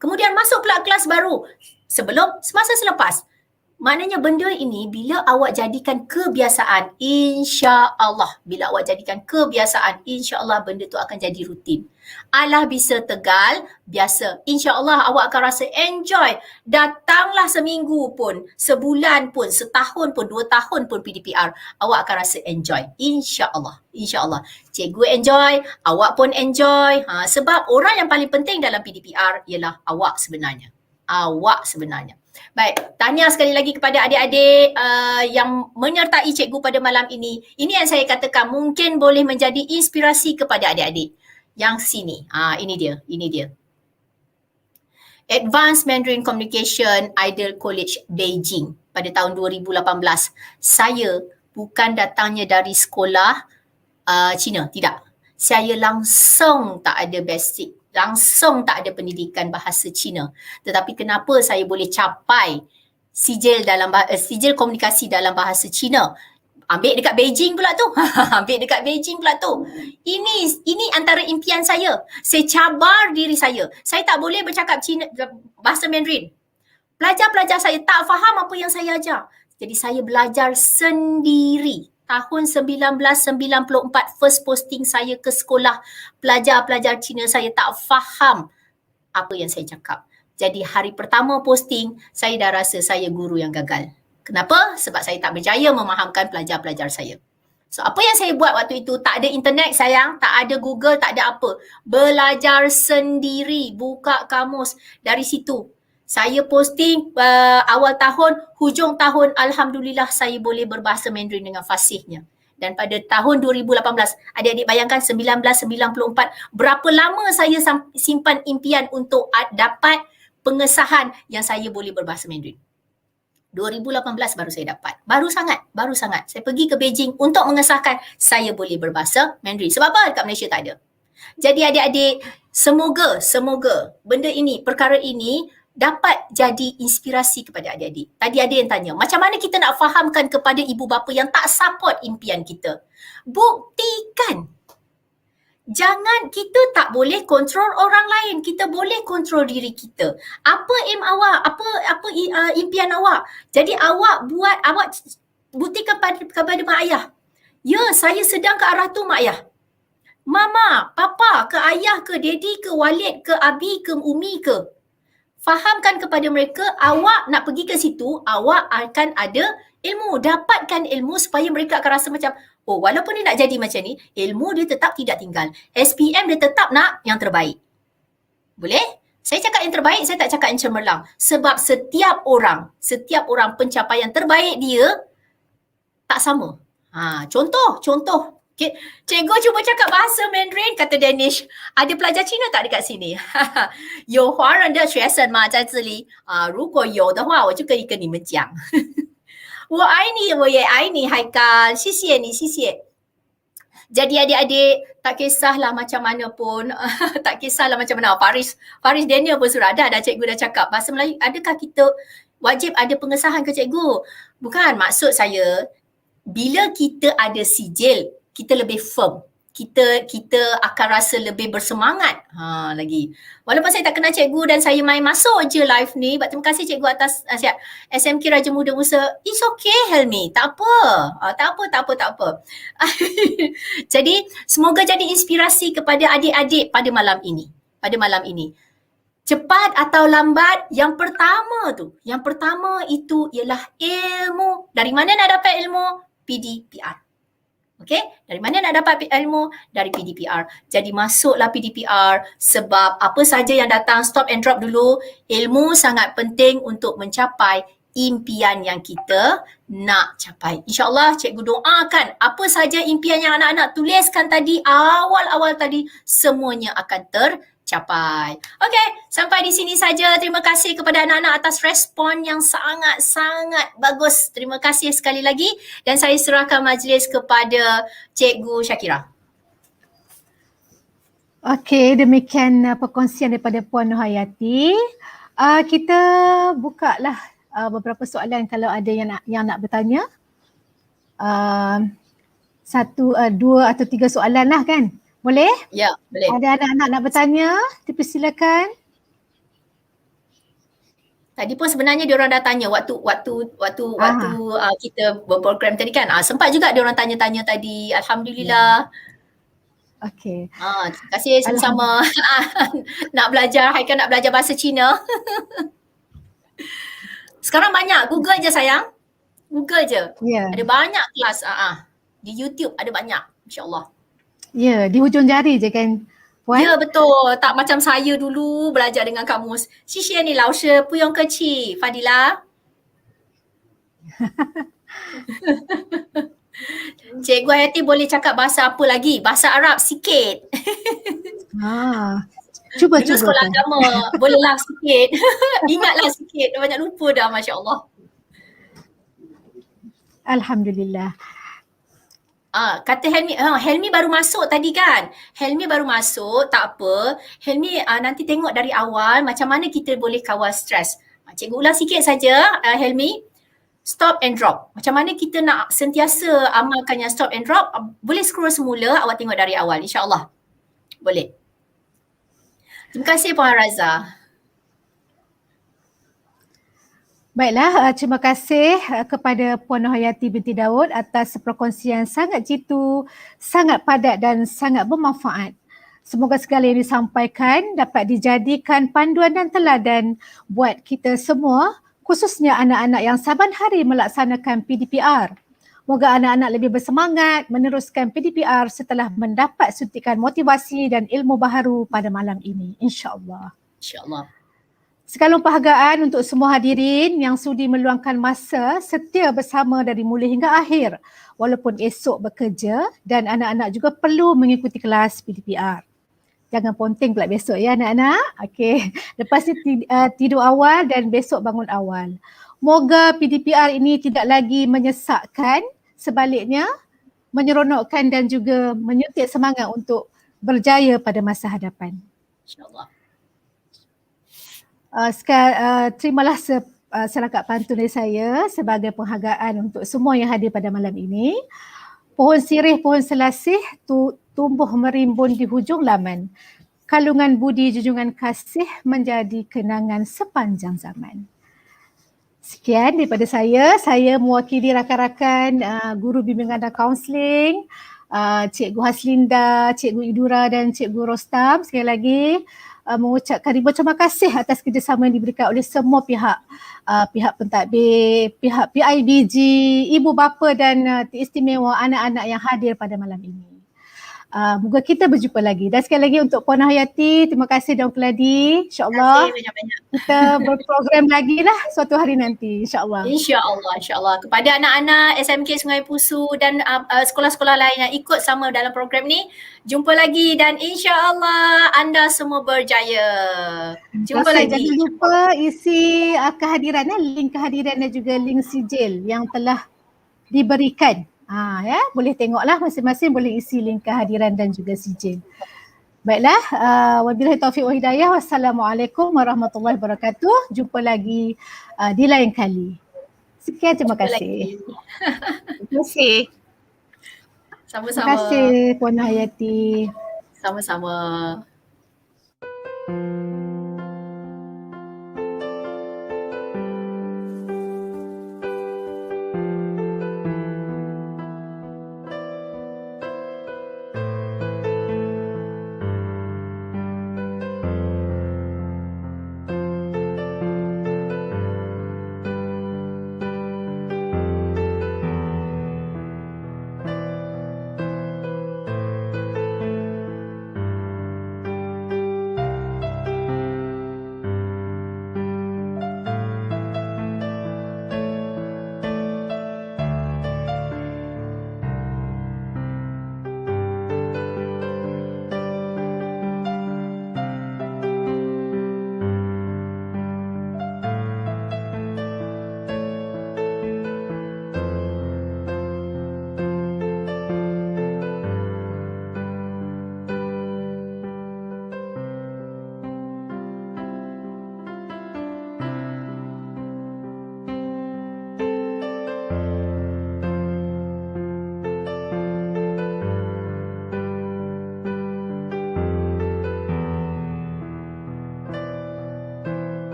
Kemudian masuk pula kelas baru. Semasa selepas. Maknanya benda ini bila awak jadikan kebiasaan, insya-Allah. Bila awak jadikan kebiasaan, insya-Allah benda tu akan jadi rutin. Alah bisa tegal, biasa. Insya-Allah awak akan rasa enjoy. Datanglah seminggu pun, sebulan pun, setahun pun, 2 tahun pun PDPR, awak akan rasa enjoy. Insya-Allah. Insya-Allah. Cikgu enjoy, awak pun enjoy. Sebab orang yang paling penting dalam PDPR ialah awak sebenarnya. Baik, tanya sekali lagi kepada adik-adik yang menyertai cikgu pada malam ini. Ini yang saya katakan mungkin boleh menjadi inspirasi kepada adik-adik. Yang sini, ini dia. Advanced Mandarin Communication Ideal College Beijing pada tahun 2018. Saya bukan datangnya dari sekolah Cina, tidak. Saya langsung tak ada basic. Langsung tak ada pendidikan bahasa Cina. Tetapi kenapa saya boleh capai sijil komunikasi dalam bahasa Cina? Ambil dekat Beijing pula tu. Ini antara impian saya. Saya cabar diri saya. Saya tak boleh bercakap Cina, bahasa Mandarin. Pelajar-pelajar saya tak faham apa yang saya ajar. Jadi saya belajar sendiri. Tahun 1994 first posting saya ke sekolah, pelajar-pelajar Cina saya tak faham apa yang saya cakap. Jadi hari pertama posting, saya dah rasa saya guru yang gagal. Kenapa? Sebab saya tak berjaya memahamkan pelajar-pelajar saya. So apa yang saya buat waktu itu, tak ada internet sayang, tak ada Google, tak ada apa. Belajar sendiri, buka kamus. Dari situ saya posting awal tahun, hujung tahun alhamdulillah saya boleh berbahasa Mandarin dengan fasihnya. Dan pada tahun 2018, adik-adik bayangkan 1994, berapa lama saya simpan impian untuk dapat pengesahan yang saya boleh berbahasa Mandarin. 2018 baru saya dapat. Baru sangat. Saya pergi ke Beijing untuk mengesahkan saya boleh berbahasa Mandarin. Sebab apa? Dekat Malaysia tak ada. Jadi adik-adik, semoga benda ini, perkara ini dapat jadi inspirasi kepada adik-adik. Tadi ada yang tanya, macam mana kita nak fahamkan kepada ibu bapa yang tak support impian kita? Buktikan. Jangan, kita tak boleh kontrol orang lain, kita boleh kontrol diri kita. Apa aim awak? Apa impian awak? Jadi awak buktikan kepada mak ayah. Ya, saya sedang ke arah tu mak ayah. Mama, papa, ke ayah ke, daddy ke, walid ke, abi ke, umi ke. Fahamkan kepada mereka, awak nak pergi ke situ, awak akan ada ilmu. Dapatkan ilmu supaya mereka akan rasa macam, oh walaupun dia nak jadi macam ni, ilmu dia tetap tidak tinggal. SPM dia tetap nak yang terbaik. Boleh? Saya cakap yang terbaik, saya tak cakap yang cemerlang. Sebab setiap orang pencapaian terbaik dia tak sama. Contoh. Okay. Cikgu cuba cakap bahasa Mandarin, kata Danish. Ada pelajar Cina tak dekat sini? 有华人的学生吗在这里？如果有的话，我就可以跟你们讲。我爱你，我也爱你，海干，谢谢你，谢谢。Jadi adik-adik, tak kisahlah macam mana pun, tak kisahlah macam mana. Faris Daniel pun sudah ada, cikgu dah cakap. Bahasa Melayu, adakah kita wajib ada pengesahan ke cikgu? Bukan, maksud saya, bila kita ada sijil, kita lebih firm. Kita akan rasa lebih bersemangat lagi. Walaupun saya tak kenal cikgu dan saya main masuk je live ni, terima kasih cikgu atas SMK Raja Muda Musa. It's okay Helmi, tak apa. Jadi semoga jadi inspirasi kepada adik-adik pada malam ini. Cepat atau lambat, yang pertama itu ialah ilmu. Dari mana nak dapat ilmu? PDPR. Okay, dari mana nak dapat ilmu? Dari PDPR. Jadi masuklah PDPR sebab apa saja yang datang, stop and drop dulu. Ilmu sangat penting untuk mencapai impian yang kita nak capai. InsyaAllah cikgu doakan apa saja impian yang anak-anak tuliskan tadi, awal-awal tadi, semuanya akan tercapai. Okey, sampai di sini saja. Terima kasih kepada anak-anak atas respon yang sangat-sangat bagus. Terima kasih sekali lagi dan saya serahkan majlis kepada Cikgu Syakira. Okey, demikian perkongsian daripada Puan Nurhayati. Kita bukalah beberapa soalan kalau ada yang nak bertanya. 1, 2 atau 3 soalan lah kan? Boleh? Ya, boleh. Ada anak-anak nak bertanya? Dipersilakan. Tadi pun sebenarnya diorang dah tanya waktu kita berprogram tadi kan. Sempat juga diorang tanya-tanya tadi. Alhamdulillah. Okey. Terima kasih sama-sama. Nak belajar, Haikal nak belajar bahasa Cina. Sekarang banyak, Google je sayang. Google je. Ya. Ada banyak kelas. Di YouTube ada banyak. InsyaAllah. Ya, di hujung jari je kan Puan? Ya betul. Tak macam saya dulu belajar dengan kamus. 谢谢你老师，不用客气 Fadila. Cikgu Hayati boleh cakap bahasa apa lagi? Bahasa Arab sikit. Cuba Dulu sekolah kan. agama. Bolehlah sikit. Ingatlah sikit. Dah banyak lupa dah, Masya Allah. Alhamdulillah. Kata Helmi baru masuk tadi kan? Helmi baru masuk, tak apa. Helmi nanti tengok dari awal macam mana kita boleh kawal stres. Cikgu ulang sikit saja Helmi. Stop and drop. Macam mana kita nak sentiasa amalkan yang stop and drop? Boleh scroll semula, awak tengok dari awal insyaAllah. Boleh. Terima kasih Puan Raza. Baiklah, terima kasih kepada Puan Nohayati binti Daud atas perkongsian sangat jitu, sangat padat dan sangat bermanfaat. Semoga segala yang disampaikan dapat dijadikan panduan dan teladan buat kita semua, khususnya anak-anak yang saban hari melaksanakan PDPR. Moga anak-anak lebih bersemangat meneruskan PDPR setelah mendapat suntikan motivasi dan ilmu baharu pada malam ini, insya-Allah. InsyaAllah. Sekalung penghargaan untuk semua hadirin yang sudi meluangkan masa setia bersama dari mula hingga akhir walaupun esok bekerja dan anak-anak juga perlu mengikuti kelas PDPR. Jangan ponting pula besok ya anak-anak. Okey. Lepas ni tidur awal dan besok bangun awal. Moga PDPR ini tidak lagi menyesakkan, sebaliknya menyeronokkan dan juga menyuntik semangat untuk berjaya pada masa hadapan. InsyaAllah. Terimalah serakat pantun dari saya sebagai penghargaan untuk semua yang hadir pada malam ini. Pohon sirih, pohon selasih tumbuh merimbun di hujung laman. Kalungan budi junjungan kasih menjadi kenangan sepanjang zaman. Sekian daripada saya. Saya mewakili rakan-rakan guru bimbingan dan kaunseling, Cikgu Haslinda, Cikgu Idura dan Cikgu Rostam. Sekali lagi mengucapkan ribuan terima kasih atas kerjasama yang diberikan oleh semua pihak, pihak pentadbir, pihak PIBG, ibu bapa dan istimewa anak-anak yang hadir pada malam ini. Moga kita berjumpa lagi. Dan sekali lagi untuk Puan Hayati, terima kasih Daun Keladi. InsyaAllah Terima kasih banyak-banyak. kita berprogram lagi lah suatu hari nanti, insyaAllah. InsyaAllah. Kepada anak-anak SMK Sungai Pusu dan sekolah-sekolah lain yang ikut sama dalam program ni, jumpa lagi dan insyaAllah anda semua berjaya. Jumpa lagi. Jangan lupa isi kehadiran, link kehadiran dan juga link sijil yang telah diberikan. Ya, boleh tengoklah masing-masing boleh isi link kehadiran dan juga sijil. Baiklah, wabillahi taufiq wa hidayah. Wassalamualaikum warahmatullahi wabarakatuh. Jumpa lagi di lain kali. Sekian, terima kasih. Terima kasih. Sama-sama. Terima kasih Puan Hayati. Sama-sama.